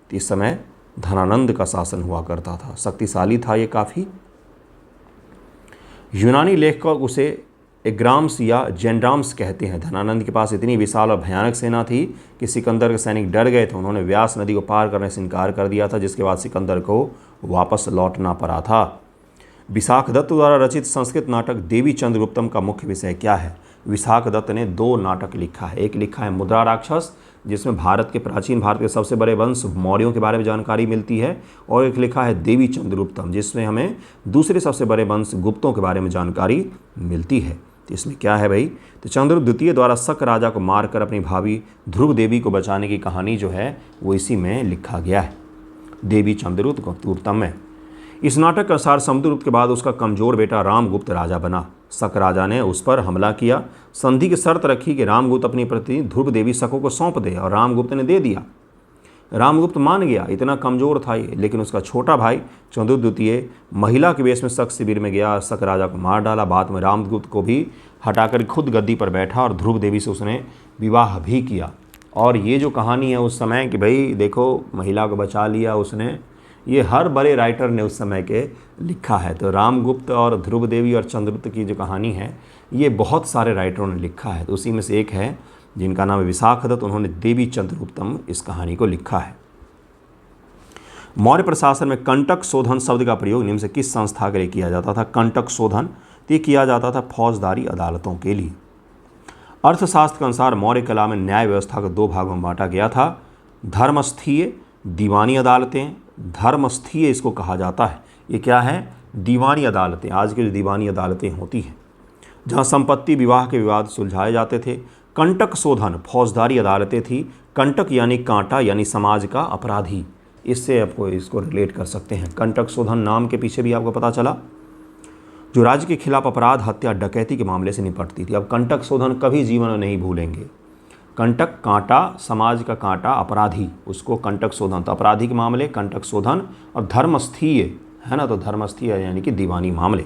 तो इस समय धनानंद का शासन हुआ करता था। शक्तिशाली था ये काफ़ी। यूनानी लेखक उसे एग्राम्स या जेंड्राम्स कहते हैं। धनानंद के पास इतनी विशाल और भयानक सेना थी कि सिकंदर के सैनिक डर गए थे। उन्होंने व्यास नदी को पार करने से इनकार कर दिया था, जिसके बाद सिकंदर को वापस लौटना पड़ा था। विशाख दत्त द्वारा रचित संस्कृत नाटक देवी चंद्रगुप्तम का मुख्य विषय क्या है? विशाख दत्त ने 2 नाटक लिखा है। एक लिखा है मुद्रा राक्षस, जिसमें भारत के प्राचीन भारत के सबसे बड़े वंश मौर्यों के बारे में जानकारी मिलती है, और एक लिखा है देवी चंद्रगुप्तम, जिसमें हमें दूसरे सबसे बड़े वंश गुप्तों के बारे में जानकारी मिलती है। तो इसमें क्या है भाई? तो चंद्रगुप्त द्वितीय द्वारा शक राजा को मारकर अपनी भाभी ध्रुव देवी को बचाने की कहानी जो है वो इसी में लिखा गया है, देवी चंद्रगुप्तम में। इस नाटक के अनुसार समुद्रगुप्त के बाद उसका कमजोर बेटा रामगुप्त राजा बना। शक राजा ने उस पर हमला किया। संधि की शर्त रखी कि रामगुप्त अपनी पत्नी ध्रुव देवी शकों को सौंप दे, और रामगुप्त ने दे दिया। रामगुप्त मान गया, इतना कमजोर था ये। लेकिन उसका छोटा भाई चंद्रगुप्त द्वितीय महिला के वेश में शक शिविर में गया, शक राजा को मार डाला। बाद में रामगुप्त को भी हटाकर खुद गद्दी पर बैठा और ध्रुव देवी से उसने विवाह भी किया। और ये जो कहानी है उस समय कि भाई देखो महिला को बचा लिया उसने, ये हर बड़े राइटर ने उस समय के लिखा है। तो रामगुप्त और ध्रुव देवी और चंद्रगुप्त की जो कहानी है ये बहुत सारे राइटरों ने लिखा है। तो उसी में से एक है जिनका नाम है विशाख दत्त, उन्होंने देवी चंद्रगुप्तम इस कहानी को लिखा है। मौर्य प्रशासन में कंटक शोधन शब्द का प्रयोग निम्न से किस संस्था के लिए किया जाता था? कंटक शोधन ये किया जाता था फौजदारी अदालतों के लिए। अर्थशास्त्र के अनुसार मौर्य कला में न्याय व्यवस्था को 2 भागों में बांटा गया था। धर्मस्थीय दीवानी अदालतें, धर्मस्थीय इसको कहा जाता है। ये क्या है? दीवानी अदालतें, आज की जो दीवानी अदालतें होती हैं जहाँ संपत्ति विवाह के विवाद सुलझाए जाते थे। कंटक शोधन फौजदारी अदालतें थी। कंटक यानी कांटा यानी समाज का अपराधी, इससे आपको इसको रिलेट कर सकते हैं। कंटक शोधन नाम के पीछे भी आपको पता चला, जो राज्य के खिलाफ अपराध, हत्या, डकैती के मामले से निपटती थी। अब कंटक शोधन कभी जीवन में नहीं भूलेंगे। कंटक कांटा, समाज का कांटा, अपराधी, उसको कंटक शोधन। तो अपराधी के मामले कंटक शोधन। और धर्मस्थीय है ना, तो धर्मस्थीय यानी कि दीवानी मामले।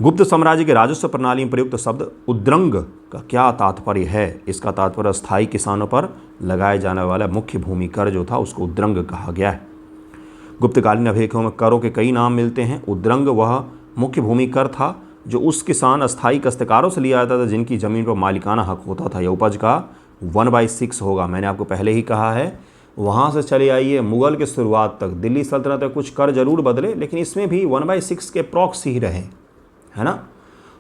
गुप्त साम्राज्य के राजस्व प्रणाली में प्रयुक्त शब्द उद्रंग का क्या तात्पर्य है? इसका तात्पर्य अस्थायी किसानों पर लगाए जाने वाला मुख्य भूमि कर जो था उसको उद्रंग कहा गया है। गुप्तकालीन अभिलेखों में करों के कई नाम मिलते हैं। उद्रंग वह मुख्य भूमि कर था जो उस किसान अस्थायी काश्तकारों से लिया जाता था जिनकी ज़मीन पर मालिकाना हक होता था। यह उपज का 1/6 होगा। मैंने आपको पहले ही कहा है, वहाँ से चले आइए मुग़ल के शुरुआत तक, दिल्ली सल्तनत में कुछ कर जरूर बदले लेकिन इसमें भी 1/6 के प्रॉक्स ही रहे, है ना।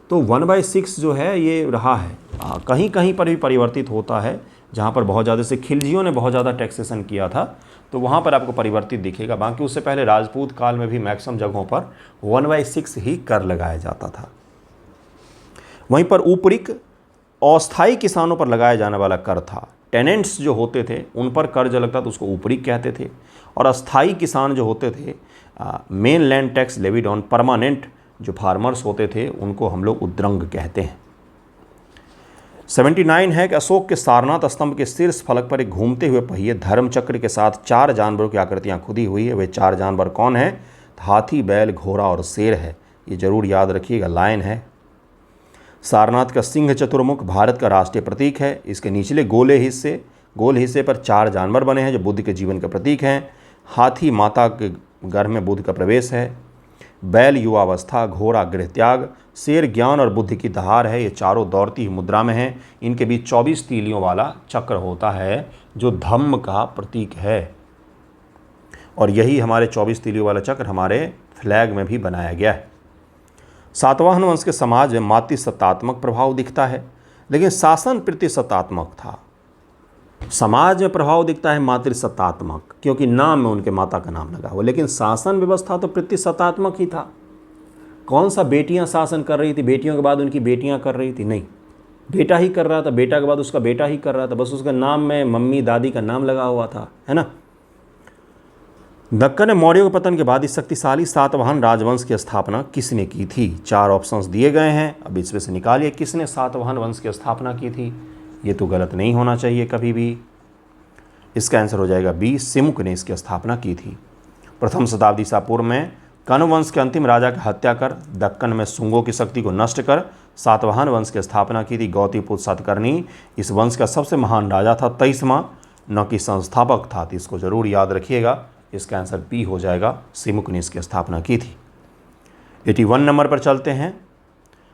तो 1/6 जो है ये रहा है। कहीं कहीं पर भी परिवर्तित होता है, जहाँ पर बहुत ज़्यादा से खिलजियों ने बहुत ज़्यादा टैक्सेशन किया था तो वहाँ पर आपको परिवर्तित दिखेगा। बाकी उससे पहले राजपूत काल में भी मैक्सिमम जगहों पर 1/6 ही कर लगाया जाता था। वहीं पर ऊपरिक अस्थायी किसानों पर लगाया जाने वाला कर था। टेनेंट्स जो होते थे उन पर कर्ज लगता तो उसको ऊपरिक कहते थे। और अस्थाई किसान जो होते थे, main land tax levied on permanent जो फार्मर्स होते थे उनको हम लोग उद्रंग कहते हैं। 79 है कि अशोक के सारनाथ स्तंभ के शीर्ष फलक पर एक घूमते हुए पहिए धर्म चक्र के साथ 4 जानवरों की आकृतियां खुदी हुई है। वे 4 जानवर कौन है? हाथी, बैल, घोड़ा और शेर है। ये जरूर याद रखिएगा, लायन है। सारनाथ का सिंह चतुर्मुख भारत का राष्ट्रीय प्रतीक है। इसके निचले गोल हिस्से पर 4 जानवर बने हैं जो बुद्ध के जीवन का प्रतीक हैं। हाथी माता के गर्भ में बुद्ध का प्रवेश है। बैल युवावस्था, घोड़ा गृहत्याग, शेर ज्ञान और बुद्धि की दहार है। ये चारों दौड़ती हुई मुद्रा में हैं। इनके बीच 24 तीलियों वाला चक्र होता है जो धम्म का प्रतीक है, और यही हमारे 24 तीलियों वाला चक्र हमारे फ्लैग में भी बनाया गया है। सातवाहन वंश के समाज में मातृसत्तात्मक प्रभाव दिखता है, लेकिन शासन प्रतिसत्तात्मक था। समाज में प्रभाव दिखता है मातृसत्तात्मक, क्योंकि नाम में उनके माता का नाम लगा हुआ, लेकिन शासन व्यवस्था तो प्रतिसत्तात्मक ही था। कौन सा बेटियां शासन कर रही थी, बेटियों के बाद उनकी बेटियां कर रही थी? नहीं, बेटा ही कर रहा था, बेटा के बाद उसका बेटा ही कर रहा था, बस उसका नाम में मम्मी दादी का नाम लगा हुआ था, है ना। दक्कन में मौर्यों के पतन के बाद इस शक्तिशाली सातवाहन राजवंश की स्थापना किसने की थी? 4 ऑप्शंस दिए गए हैं, अब इसमें से निकालिए किसने सातवाहन वंश की स्थापना की थी। ये तो गलत नहीं होना चाहिए कभी भी। इसका आंसर हो जाएगा बी, सिमुक ने इसकी स्थापना की थी। प्रथम शताब्दी ईसा पूर्व में कण्व वंश के अंतिम राजा की हत्या कर दक्कन में शुंगों की शक्ति को नष्ट कर सातवाहन वंश की स्थापना की थी। गौतमीपुत्र सातकर्णी इस वंश का सबसे महान राजा था, 23वां, न कि संस्थापक था। तो इसको जरूर याद रखिएगा। इसका आंसर बी हो जाएगा, सिमुक ने इसकी स्थापना की थी। 81 नंबर पर चलते हैं।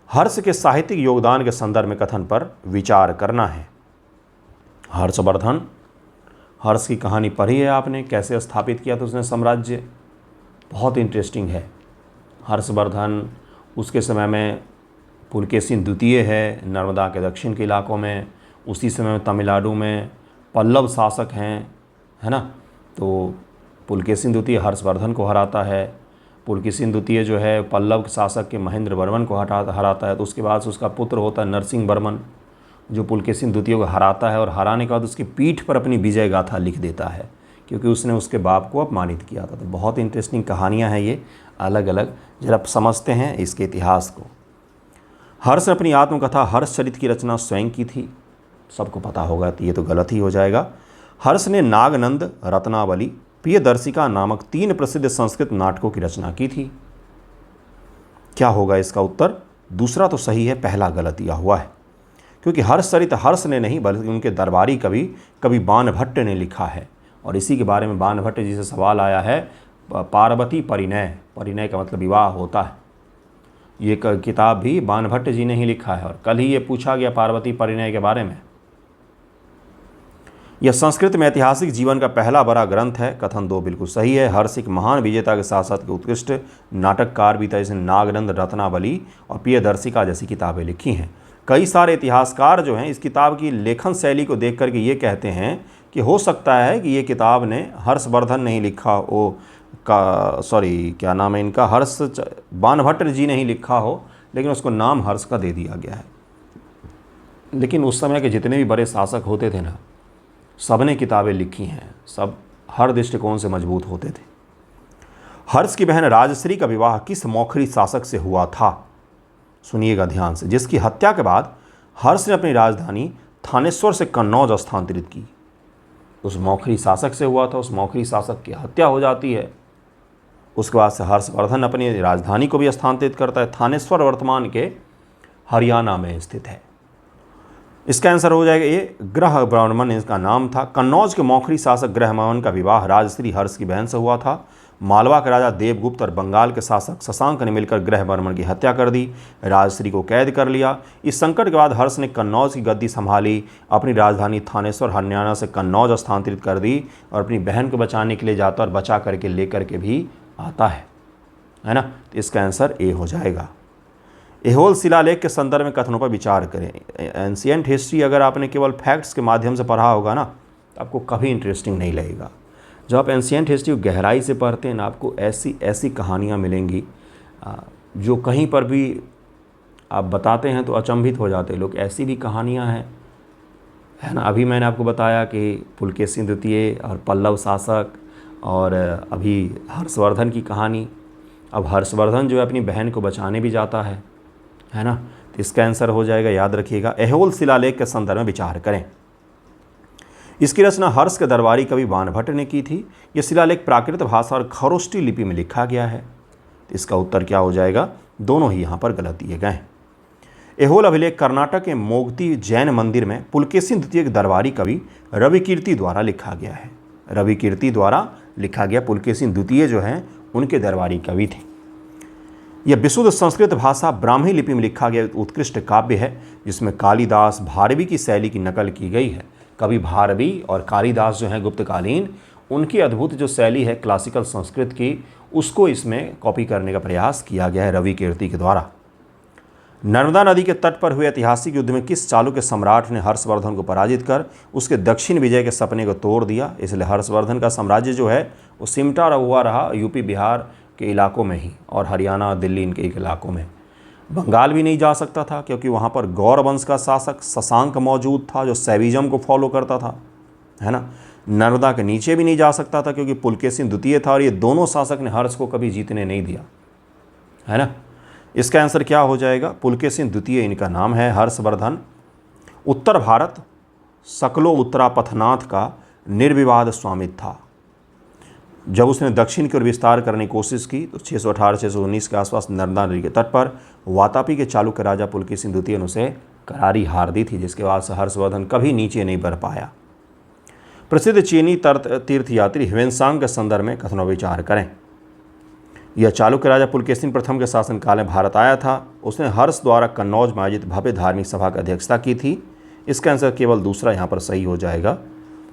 हर्ष के साहित्यिक योगदान के संदर्भ में कथन पर विचार करना है। हर्षवर्धन, हर्ष की कहानी पढ़ी है आपने, कैसे स्थापित किया था उसने साम्राज्य, बहुत इंटरेस्टिंग है। हर्षवर्धन, उसके समय में पुलकेशिन द्वितीय है, नर्मदा के दक्षिण के इलाकों में। उसी समय में तमिलनाडु में पल्लव शासक हैं, है ना। तो पुलकेशिन द्वितीय हर्षवर्धन को हराता है। पुलकेशिन द्वितीय जो है पल्लव के शासक के महेंद्र वर्मन को हराता है। तो उसके बाद उसका पुत्र होता है नरसिंह वर्मन, जो पुलकेशिन द्वितीय को हराता है, और हराने के बाद उसकी पीठ पर अपनी विजय गाथा लिख देता है, क्योंकि उसने उसके बाप को अपमानित किया था। तो बहुत इंटरेस्टिंग कहानियाँ हैं ये, अलग अलग। जरा समझते हैं इसके इतिहास को। हर्ष ने अपनी आत्मकथा हर्षचरित की रचना स्वयं की थी, सबको पता होगा, तो ये तो गलत ही हो जाएगा। हर्ष ने नागनंद, रत्नावली, प्रियदर्शिका नामक 3 प्रसिद्ध संस्कृत नाटकों की रचना की थी। क्या होगा इसका उत्तर? दूसरा तो सही है, पहला गलत दिया हुआ है, क्योंकि हर्षचरित हर्ष ने नहीं बल्कि उनके दरबारी कवि बाणभट्ट ने लिखा है। और इसी के बारे में बाणभट्ट जी से सवाल आया है, पार्वती परिणय, परिणय का मतलब विवाह होता है। ये किताब भी बाणभट्ट जी ने ही लिखा है, और कल ही ये पूछा गया पार्वती परिणय के बारे में। यह संस्कृत में ऐतिहासिक जीवन का पहला बड़ा ग्रंथ है। कथन 2 बिल्कुल सही है। हर्ष एक महान विजेता के साथ साथ उत्कृष्ट नाटककार भी था, जिसने नागनंद, रत्नावली और प्रियदर्शिका जैसी किताबें लिखी हैं। कई सारे इतिहासकार जो हैं इस किताब की लेखन शैली को देख करके ये कहते हैं कि हो सकता है कि ये किताब ने हर्षवर्धन नहीं लिखा हर्ष बाणभट्ट जी ने ही लिखा हो, लेकिन उसको नाम हर्ष का दे दिया गया है। लेकिन उस समय के जितने भी बड़े शासक होते थे ना, सब ने किताबें लिखी हैं, सब हर दृष्टिकोण से मजबूत होते थे। हर्ष की बहन राजश्री का विवाह किस मौखरी शासक से हुआ था? सुनिएगा ध्यान से। जिसकी हत्या के बाद हर्ष ने अपनी राजधानी थानेश्वर से कन्नौज स्थानांतरित की। उस मौखरी शासक से हुआ था, उस मौखरी शासक की हत्या हो जाती है। उसके बाद से हर्षवर्धन अपनी राजधानी को भी स्थानांतरित करता है। थानेश्वर वर्तमान के हरियाणा में स्थित है। इसका आंसर हो जाएगा ये, ग्रह बर्मन इसका नाम था। कन्नौज के मौखरी शासक ग्रहबर्मन का विवाह राजश्री हर्ष की बहन से हुआ था। मालवा के राजा देवगुप्त और बंगाल के शासक शशांक ने मिलकर ग्रहबर्मन की हत्या कर दी, राजश्री को कैद कर लिया। इस संकट के बाद हर्ष ने कन्नौज की गद्दी संभाली, अपनी राजधानी थानेश्वर हरियाणा से कन्नौज स्थानांतरित कर दी, और अपनी बहन को बचाने के लिए जाता और बचा करके लेकर के भी आता है ना। तो इसका आंसर ए हो जाएगा। ऐहोल शिलालेख के संदर्भ में कथनों पर विचार करें। एंशिएंट हिस्ट्री अगर आपने केवल फैक्ट्स के माध्यम से पढ़ा होगा ना, तो आपको कभी इंटरेस्टिंग नहीं लगेगा। जब आप एंशिएंट हिस्ट्री गहराई से पढ़ते हैं ना, आपको ऐसी ऐसी कहानियाँ मिलेंगी जो कहीं पर भी आप बताते हैं तो अचंभित हो जाते हैं लोग। ऐसी भी कहानियाँ हैं, है ना। अभी मैंने आपको बताया कि पुलकेशिन द्वितीय और पल्लव शासक और अभी हर्षवर्धन की कहानी, अब हर्षवर्धन जो है अपनी बहन को बचाने भी जाता है ना। तो इसका आंसर हो जाएगा, याद रखिएगा, ऐहोल शिलालेख के संदर्भ में विचार करें। इसकी रचना हर्ष के दरबारी कवि बाणभट्ट ने की थी। यह शिलालेख प्राकृत भाषा और खरोष्टी लिपि में लिखा गया है। तो इसका उत्तर क्या हो जाएगा, दोनों ही यहाँ पर गलत दिए गए हैं। ऐहोल अभिलेख कर्नाटक के मोगती जैन मंदिर में पुलकेशिन द्वितीय के दरबारी कवि रविकीर्ति द्वारा लिखा गया है। रविकीर्ति द्वारा लिखा गया, पुलकेशिन द्वितीय जो हैं उनके दरबारी कवि थे। यह विशुद्ध संस्कृत भाषा ब्राह्मी लिपि में लिखा गया उत्कृष्ट काव्य है, जिसमें कालिदास भारवी की शैली की नकल की गई है। कवि भारवी और कालिदास जो हैं गुप्तकालीन, उनकी अद्भुत जो शैली है क्लासिकल संस्कृत की, उसको इसमें कॉपी करने का प्रयास किया गया है रविकीर्ति के द्वारा। नर्मदा नदी के तट पर हुए ऐतिहासिक युद्ध में किस चालुक्य सम्राट ने हर्षवर्धन को पराजित कर उसके दक्षिण विजय के सपने को तोड़ दिया? इसलिए हर्षवर्धन का साम्राज्य जो है वो सिमटा हुआ रहा यूपी बिहार के इलाकों में ही, और हरियाणा दिल्ली इनके इलाकों में। बंगाल भी नहीं जा सकता था क्योंकि वहाँ पर गौर वंश का शासक शशांक मौजूद था जो शैविज्म को फॉलो करता था, है ना। नर्मदा के नीचे भी नहीं जा सकता था क्योंकि पुलकेशिन द्वितीय था, और ये दोनों शासक ने हर्ष को कभी जीतने नहीं दिया, है ना। इसका आंसर क्या हो जाएगा, पुलकेशिन द्वितीय इनका नाम है। हर्षवर्धन उत्तर भारत सकलो उत्तरापथनाथ का निर्विवाद स्वामित्व था। जब उसने दक्षिण की ओर विस्तार करने की कोशिश की तो 618-619 के आसपास नर्मदा नदी के तट पर वातापी के चालुक्य राजा पुलकेशिन द्वितीय ने उसे करारी हार दी थी, जिसके बाद से हर्षवर्धन कभी नीचे नहीं बढ़ पाया। प्रसिद्ध चीनी तीर्थयात्री ह्वेनसांग के संदर्भ में कथनों विचार करें। यह चालुक्य राजा पुलकेशिन प्रथम के शासनकाल में भारत आया था। उसने हर्ष द्वारा कन्नौज में आयोजित भव्य धार्मिक सभा की अध्यक्षता की थी। इसका आंसर केवल दूसरा यहाँ पर सही हो जाएगा।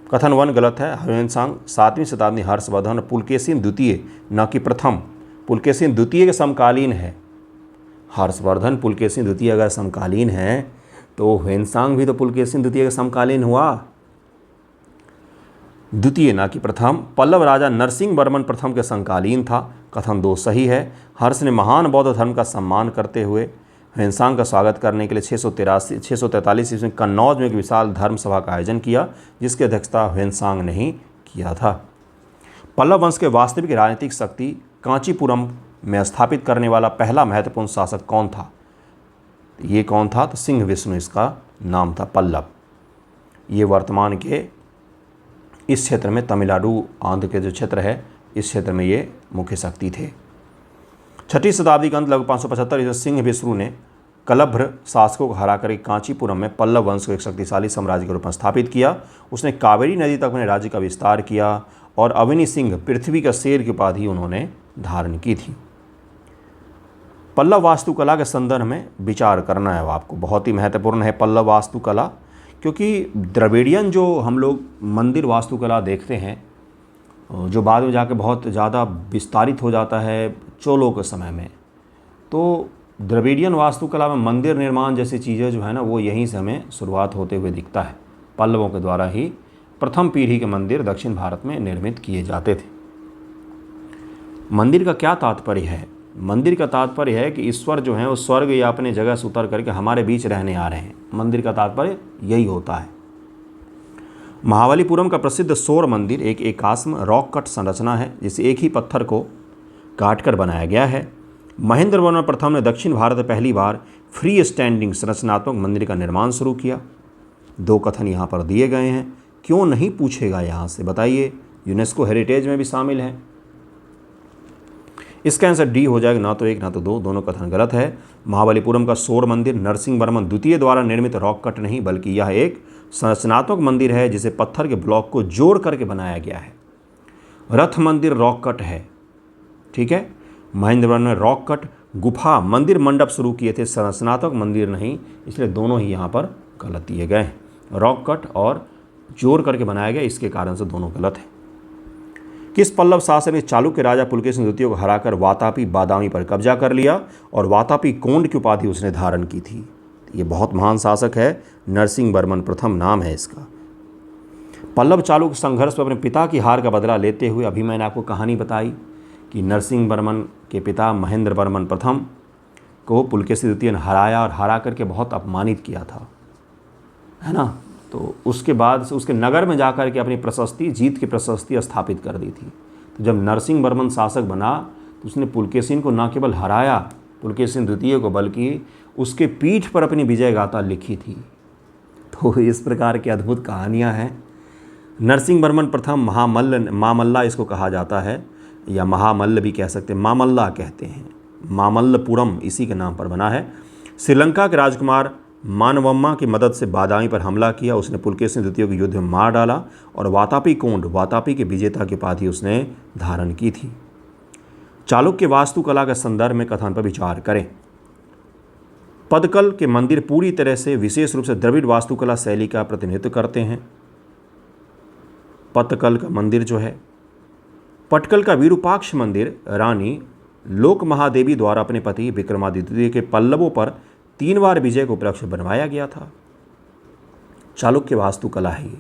कथन 1 गलत है। ह्वेनसांग 7वीं शताब्दी हर्षवर्धन और पुलकेशिन द्वितीय न कि प्रथम, पुलकेशिन द्वितीय के समकालीन है। हर्षवर्धन पुलकेशिन द्वितीय अगर समकालीन है तो ह्वेनसांग भी तो पुलकेशिन द्वितीय के समकालीन हुआ, द्वितीय ना कि प्रथम। पल्लव राजा नरसिंह वर्मन प्रथम के समकालीन था। कथन 2 सही है। हर्ष ने महान बौद्ध धर्म का सम्मान करते हुए ह्वेनसांग का स्वागत करने के लिए 643 ईस्वी में कन्नौज में एक विशाल धर्म सभा का आयोजन किया, जिसकी अध्यक्षता ह्वेनसांग ने ही किया था। पल्लव वंश के वास्तविक राजनीतिक शक्ति कांचीपुरम में स्थापित करने वाला पहला महत्वपूर्ण शासक कौन था? ये कौन था? तो सिंह विष्णु इसका नाम था, पल्लव। ये वर्तमान के इस क्षेत्र में तमिलनाडु आंध्र के जो क्षेत्र है इस क्षेत्र में ये मुख्य शक्ति थे। 6वीं शताब्दी के अंत लगभग 575 ईस्वी सिंह विष्णु ने कलभ्र शासकों को हराकर कांचीपुरम में पल्लव वंश को एक शक्तिशाली साम्राज्य के रूप में स्थापित किया। उसने कावेरी नदी तक अपने राज्य का विस्तार किया और अवनी सिंह पृथ्वी का शेर की उपाधि उन्होंने धारण की थी। पल्लव वास्तुकला के संदर्भ में विचार करना है आपको, बहुत ही महत्वपूर्ण है पल्लव वास्तुकला, क्योंकि द्रविडियन जो हम लोग मंदिर वास्तुकला देखते हैं जो बाद में जाके बहुत ज़्यादा विस्तारित हो जाता है चोलों के समय में, तो द्रविडियन वास्तुकला में मंदिर निर्माण जैसी चीज़ें जो है ना वो यहीं से हमें शुरुआत होते हुए दिखता है। पल्लवों के द्वारा ही प्रथम पीढ़ी के मंदिर दक्षिण भारत में निर्मित किए जाते थे। मंदिर का क्या तात्पर्य है? मंदिर का तात्पर्य है कि ईश्वर जो है वो स्वर्ग या अपने जगह से उतर करके हमारे बीच रहने आ रहे हैं। मंदिर का तात्पर्य यही होता है। महाबलीपुरम का प्रसिद्ध सौर मंदिर एक एकाश्म रॉक कट संरचना है जिसे एक ही पत्थर को काटकर बनाया गया है। महेंद्र वर्मन प्रथम ने दक्षिण भारत में पहली बार फ्री स्टैंडिंग संरचनात्मक मंदिर का निर्माण शुरू किया। 2 कथन यहाँ पर दिए गए हैं, क्यों नहीं पूछेगा यहाँ से बताइए? यूनेस्को हेरिटेज में भी शामिल है। इसका आंसर डी हो जाएगा, ना तो 1 ना तो 2, दोनों कथन गलत है। महाबलीपुरम का सौर मंदिर नरसिंह वर्मन द्वितीय द्वारा निर्मित रॉक कट नहीं बल्कि यह एक संरचनात्मक मंदिर है जिसे पत्थर के ब्लॉक को जोड़ करके बनाया गया है। रथ मंदिर रॉक कट है, ठीक है। महेंद्र वर्मन ने रॉक कट गुफा मंदिर मंडप शुरू किए थे, संरचनात्मक मंदिर नहीं, इसलिए दोनों ही यहाँ पर गलत दिए गए हैं। रॉक कट और जोड़ करके बनाया गया, इसके कारण से दोनों गलत हैं। किस पल्लव शासक ने चालुक्य राजा पुलकेशिन द्वितीय को हराकर वातापी बादामी पर कब्जा कर लिया और वातापी कोंड की उपाधि उसने धारण की थी? ये बहुत महान शासक है, नरसिंह वर्मन प्रथम नाम है इसका। पल्लव चालुक्य संघर्ष में अपने पिता की हार का बदला लेते हुए अभी मैंने आपको कहानी बताई कि नरसिंह वर्मन के पिता महेंद्र वर्मन प्रथम को पुलकेशिन द्वितीय ने हराया और हरा करके बहुत अपमानित किया था, है ना। तो उसके बाद से उसके नगर में जाकर के अपनी प्रशस्ति, जीत की प्रशस्ति स्थापित कर दी थी। तो जब नरसिंह वर्मन शासक बना तो उसने पुलकेशिन को न केवल हराया, पुलकेशिन द्वितीय को, बल्कि उसके पीठ पर अपनी विजय गाथा लिखी थी। तो इस प्रकार की अद्भुत कहानियाँ हैं। नरसिंह वर्मन प्रथम मामल्ला इसको कहा जाता है, या महामल्ल भी कह सकते हैं, मामल्ला कहते हैं। मामल्लपुरम इसी के नाम पर बना है। श्रीलंका के राजकुमार मानवम्मा की मदद से बादामी पर हमला किया। उसने पुलकेशिन द्वितीय को युद्ध में मार डाला और वातापी कोंड, वातापी के विजेता की उपाधि उसने धारण की थी। चालुक्य वास्तुकला के संदर्भ में कथन पर विचार करें। पदकल के मंदिर पूरी तरह से विशेष रूप से द्रविड़ वास्तुकला शैली का प्रतिनिधित्व करते हैं। पतकल का मंदिर जो है, पटकल का विरूपाक्ष मंदिर रानी लोक महादेवी द्वारा अपने पति विक्रमादित्य द्वितीय के पल्लवों पर 3 बार विजय को उपलक्ष्य बनवाया गया था। चालुक्य वास्तुकला है ये।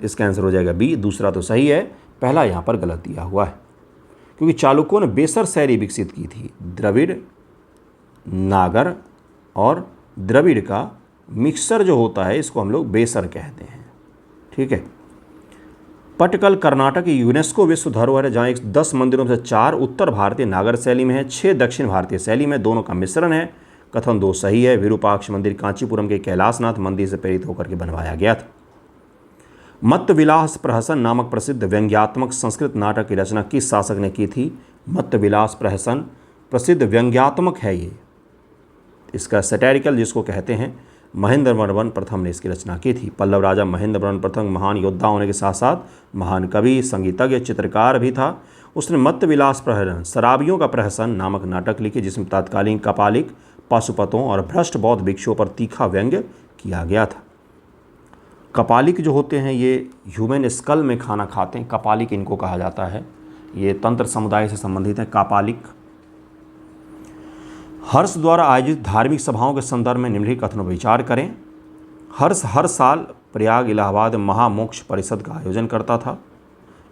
इसका आंसर हो जाएगा बी। दूसरा तो सही है, पहला यहाँ पर गलत दिया हुआ है, क्योंकि चालुक्यों ने बेसर शैली विकसित की थी। द्रविड़, नागर और द्रविड़ का मिक्सर जो होता है इसको हम लोग बेसर कहते हैं। ठीक है। पटकल कर्नाटक की यूनेस्को विश्व धरोहर है, जहाँ 10 मंदिरों में से 4 उत्तर भारतीय नागर शैली में है, 6 दक्षिण भारतीय शैली में, दोनों का मिश्रण है। कथन 2 सही है। विरूपाक्ष मंदिर कांचीपुरम के कैलाशनाथ मंदिर से प्रेरित होकर के बनवाया गया था। मत्तविलास प्रहसन नामक प्रसिद्ध व्यंग्यात्मक संस्कृत नाटक की रचना किस शासक ने की थी? मत्तविलास प्रहसन प्रसिद्ध व्यंग्यात्मक है ये, इसका सैटेरिकल जिसको कहते हैं, महेंद्र वर्मन प्रथम ने इसकी रचना की थी। पल्लव राजा महेंद्र वर्मन प्रथम महान योद्धा होने के साथ साथ महान कवि, संगीतज्ञ, चित्रकार भी था। उसने मत्तविलास प्रहसन, शराबियों का प्रहसन नामक नाटक लिखी, जिसमें तत्कालीन कपालिक, पशुपतों और भ्रष्ट बौद्ध भिक्षुओं पर तीखा व्यंग्य किया गया था। कपालिक जो होते हैं ये ह्यूमन स्कल में खाना खाते हैं, कपालिक इनको कहा जाता है। ये तंत्र समुदाय से संबंधित है कपालिक। हर्ष द्वारा आयोजित धार्मिक सभाओं के संदर्भ में निम्नलिखित कथनों पर विचार करें। हर्ष हर साल प्रयाग इलाहाबाद महामोक्ष परिषद का आयोजन करता था।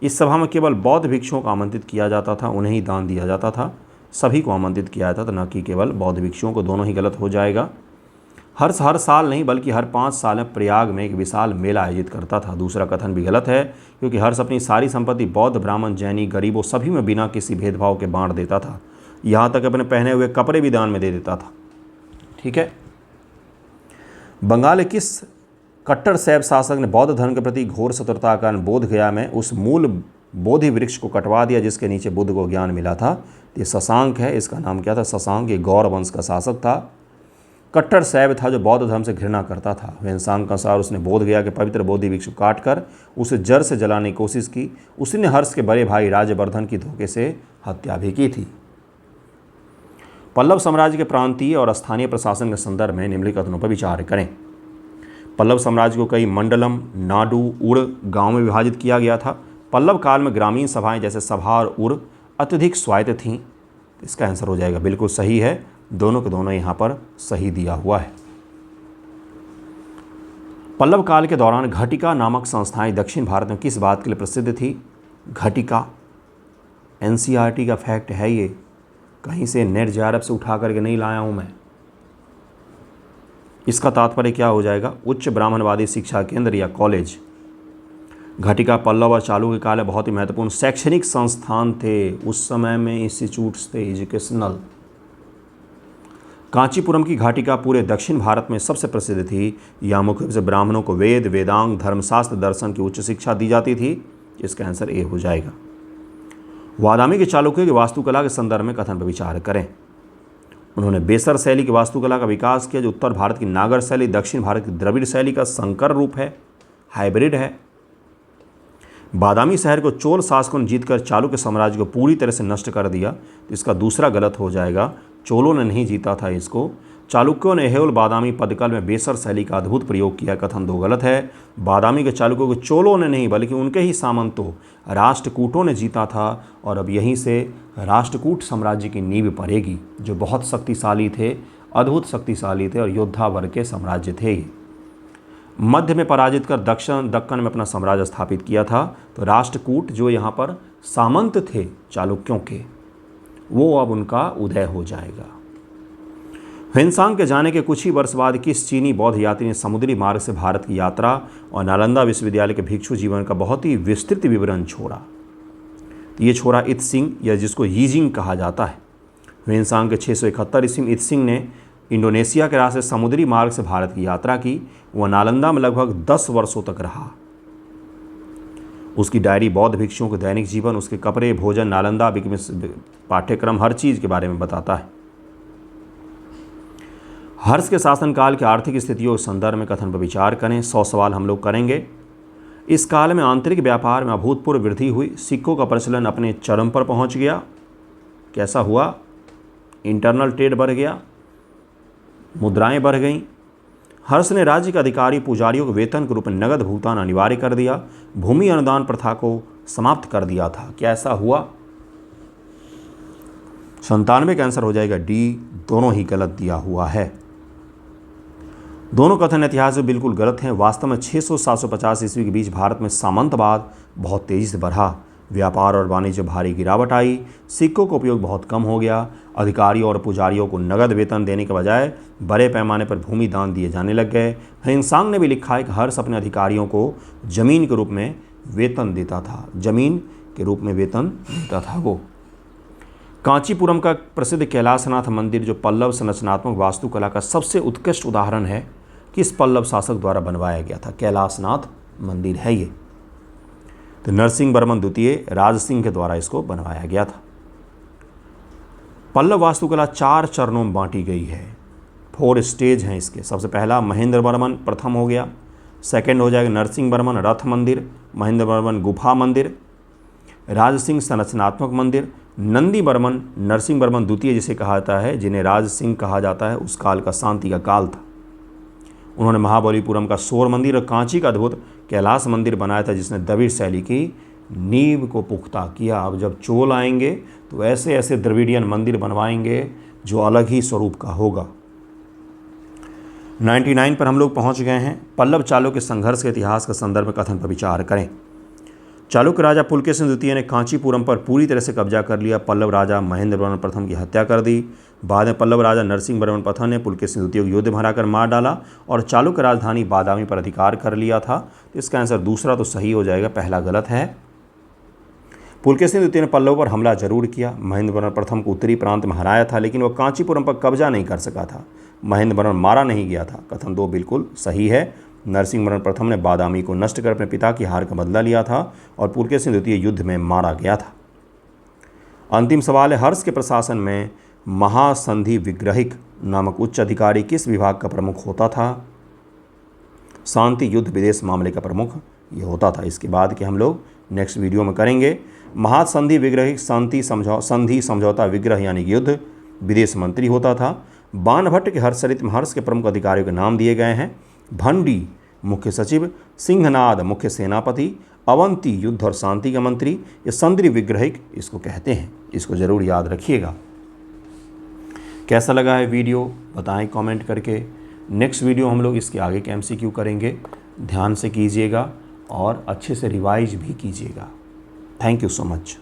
इस सभा में केवल बौद्ध भिक्षुओं को आमंत्रित किया जाता था, उन्हें ही दान दिया जाता था। सभी को आमंत्रित किया जाता था, न कि केवल बौद्ध भिक्षुओं को, दोनों ही गलत हो जाएगा। हर्ष हर साल नहीं बल्कि हर 5 साल में प्रयाग में एक विशाल मेला आयोजित करता था। दूसरा कथन भी गलत है, क्योंकि हर्ष अपनी सारी संपत्ति बौद्ध, ब्राह्मण, जैनी, गरीबों सभी में बिना किसी भेदभाव के बांट देता था। यहाँ तक अपने पहने हुए कपड़े भी दान में दे देता था। ठीक है। बंगाल के किस कट्टर शैव शासक ने बौद्ध धर्म के प्रति घोर शत्रुता के कारण बोध गया में उस मूल बोधि वृक्ष को कटवा दिया जिसके नीचे बुद्ध को ज्ञान मिला था? ये शशांक है। इसका नाम क्या था? शशांक। ये गौर वंश का शासक था। कट्टर शैव था जो बौद्ध धर्म से घृणा करता था। वेंसांग के अनुसार उसने बोध गया के पवित्र बोधि वृक्ष को काटकर उसे जड़ से जलाने की कोशिश की। उसी ने हर्ष के बड़े भाई राज्यवर्धन की धोखे से हत्या भी की थी। पल्लव साम्राज्य के प्रांतीय और स्थानीय प्रशासन के संदर्भ में निम्नलिखित कथनों पर विचार करें। पल्लव साम्राज्य को कई मंडलम, नाडु, उड़ गांव में विभाजित किया गया था। पल्लव काल में ग्रामीण सभाएं जैसे सभा और उड़ अत्यधिक स्वायत्त थीं। इसका आंसर हो जाएगा बिल्कुल सही है। दोनों के दोनों यहाँ पर सही दिया हुआ है। पल्लव काल के दौरान घटिका नामक संस्थाएं दक्षिण भारत में किस बात के लिए प्रसिद्ध थी? घटिका एनसीईआरटी का फैक्ट है ये, कहीं से नेट जेआरएफ से उठा करके नहीं लाया हूँ मैं। इसका तात्पर्य क्या हो जाएगा? उच्च ब्राह्मणवादी शिक्षा केंद्र या कॉलेज। घटिका पल्लव और चालुक्य काल में बहुत ही महत्वपूर्ण शैक्षणिक संस्थान थे। उस समय में इंस्टीट्यूट्स थे एजुकेशनल। कांचीपुरम की घाटिका पूरे दक्षिण भारत में सबसे प्रसिद्ध थी। यहाँ मुख्य रूप से ब्राह्मणों को वेद, वेदांग, धर्मशास्त्र, दर्शन की उच्च शिक्षा दी जाती थी। इसका आंसर ए हो जाएगा। बादामी के चालुक्यों की वास्तुकला के संदर्भ में कथन पर विचार करें। उन्होंने बेसर शैली की वास्तुकला का विकास किया, जो उत्तर भारत की नागर शैली, दक्षिण भारत की द्रविड़ शैली का संकर रूप है, हाइब्रिड है। बादामी शहर को चोल शासकों ने जीतकर चालुक्य साम्राज्य को पूरी तरह से नष्ट कर दिया। तो इसका दूसरा गलत हो जाएगा। चोलों ने नहीं जीता था इसको। चालुक्यों ने ऐहोल, बादामी, पदकल में बेसर शैली का अद्भुत प्रयोग किया। कथन 2 गलत है। बादामी के चालुक्यों को चोलों ने नहीं बल्कि उनके ही सामंतों राष्ट्रकूटों ने जीता था। और अब यहीं से राष्ट्रकूट साम्राज्य की नींव पड़ेगी, जो बहुत शक्तिशाली थे, अद्भुत शक्तिशाली थे और योद्धा वर्ग के साम्राज्य थे ये। मध्य में पराजित कर दक्कन में अपना साम्राज्य स्थापित किया था। तो राष्ट्रकूट जो यहाँ पर सामंत थे चालुक्यों के, वो अब उनका उदय हो जाएगा। ह्वेनसांग के जाने के कुछ ही वर्ष बाद किस चीनी बौद्ध यात्री ने समुद्री मार्ग से भारत की यात्रा और नालंदा विश्वविद्यालय के भिक्षु जीवन का बहुत ही विस्तृत विवरण छोड़ा? तो ये छोरा इत सिंह या जिसको यीजिंग कहा जाता है, ह्वेनसांग के 671 ईस्वी में इत सिंह ने इंडोनेशिया के रास्ते समुद्री मार्ग से भारत की यात्रा की। वह नालंदा में लगभग 10 वर्षों तक रहा। उसकी डायरी बौद्ध भिक्षुओं के दैनिक जीवन, उसके कपड़े, भोजन, नालंदा पाठ्यक्रम हर चीज़ के बारे में बताता है। हर्ष के शासनकाल की आर्थिक स्थितियों के संदर्भ में कथन पर विचार करें। 100 सवाल हम लोग करेंगे। इस काल में आंतरिक व्यापार में अभूतपूर्व वृद्धि हुई। सिक्कों का प्रचलन अपने चरम पर पहुंच गया। कैसा हुआ? इंटरनल ट्रेड बढ़ गया, मुद्राएं बढ़ गईं। हर्ष ने राज्य के अधिकारी पुजारियों के वेतन के रूप में नगद भुगतान अनिवार्य कर दिया। भूमि अनुदान प्रथा को समाप्त कर दिया था। क्या ऐसा हुआ? 97 का आंसर हो जाएगा डी, दोनों ही गलत दिया हुआ है। दोनों कथन इतिहास में बिल्कुल गलत हैं। वास्तव में 600-750 ईस्वी के बीच भारत में सामंतवाद बहुत तेजी से बढ़ा। व्यापार और वाणिज्य भारी गिरावट आई। सिक्कों का उपयोग बहुत कम हो गया। अधिकारियों और पुजारियों को नगद वेतन देने के बजाय बड़े पैमाने पर भूमि दान दिए जाने लग गए। ह्वेनसांग ने भी लिखा है कि हर्ष अपने अधिकारियों को जमीन के रूप में वेतन देता था। जमीन के रूप में वेतन देता था वो। कांचीपुरम का प्रसिद्ध कैलाशनाथ मंदिर जो पल्लव संरचनात्मक वास्तुकला का सबसे उत्कृष्ट उदाहरण है, किस पल्लव शासक द्वारा बनवाया गया था? कैलाशनाथ मंदिर है ये। तो नरसिंहवर्मन द्वितीय राज सिंह के द्वारा इसको बनवाया गया था। पल्लव वास्तुकला 4 चरणों में बांटी गई है। 4 स्टेज हैं इसके। सबसे पहला महेंद्रवर्मन प्रथम हो गया। सेकंड हो जाएगा नरसिंहवर्मन रथ मंदिर, महेंद्रवर्मन गुफा मंदिर, राज सिंह संरचनात्मक मंदिर, नंदीवर्मन नरसिंहवर्मन द्वितीय जिसे कहा जाता है, जिन्हें राज सिंह कहा जाता है, उस काल का शांति का काल था। उन्होंने महाबलीपुरम का शोर मंदिर और कांची का अद्भुत कैलाश मंदिर बनाया था, जिसने द्रविड़ शैली की नींव को पुख्ता किया। अब जब चोल आएंगे तो ऐसे ऐसे द्रविडियन मंदिर बनवाएंगे जो अलग ही स्वरूप का होगा। 99 पर हम लोग पहुंच गए हैं। पल्लव चालुक्य संघर्ष के इतिहास के संदर्भ में कथन पर विचार करें। चालुक्य राजा पुलकेशिन द्वितीय ने कांचीपुरम पर पूरी तरह से कब्जा कर लिया। पल्लव राजा महेंद्रवर्मन प्रथम की हत्या कर दी। बाद में पल्लव राजा नरसिंहवर्मन प्रथम ने पुलकेशिन द्वितीय को युद्ध में हराकर मार डाला और चालुक्य राजधानी बादामी पर अधिकार कर लिया था। तो इसका आंसर दूसरा तो सही हो जाएगा, पहला गलत है। पुलकेशिन द्वितीय ने पल्लव पर हमला जरूर किया। महेंद्रवर्मन प्रथम को उत्तरी प्रांत में हराया था, लेकिन वह कांचीपुरम पर कब्जा नहीं कर सका था। महेंद्रवर्मन मारा नहीं गया था। कथन 2 बिल्कुल सही है। नरसिंहवर्मन प्रथम ने बादामी को नष्ट कर अपने पिता की हार का बदला लिया था और पुलकेशिन द्वितीय युद्ध में मारा गया था। अंतिम सवाल है, हर्ष के प्रशासन में महासंधि विग्रहिक नामक उच्च अधिकारी किस विभाग का प्रमुख होता था? शांति, युद्ध, विदेश मामले का प्रमुख ये होता था। इसके बाद के हम लोग नेक्स्ट वीडियो में करेंगे। महासंधि विग्रहिक संधि समझौता विग्रह यानी युद्ध विदेश मंत्री होता था। बाणभट्ट के हर्षचरित्र में हर्ष के प्रमुख अधिकारियों के नाम दिए गए हैं। भंडी मुख्य सचिव, सिंहनाद मुख्य सेनापति, अवंती युद्ध और शांति का मंत्री, ये संधि विग्रहिक इसको कहते हैं। इसको जरूर याद रखिएगा। कैसा लगा है वीडियो बताएं कमेंट करके। नेक्स्ट वीडियो हम लोग इसके आगे के MCQ करेंगे। ध्यान से कीजिएगा और अच्छे से रिवाइज भी कीजिएगा। Thank you so much.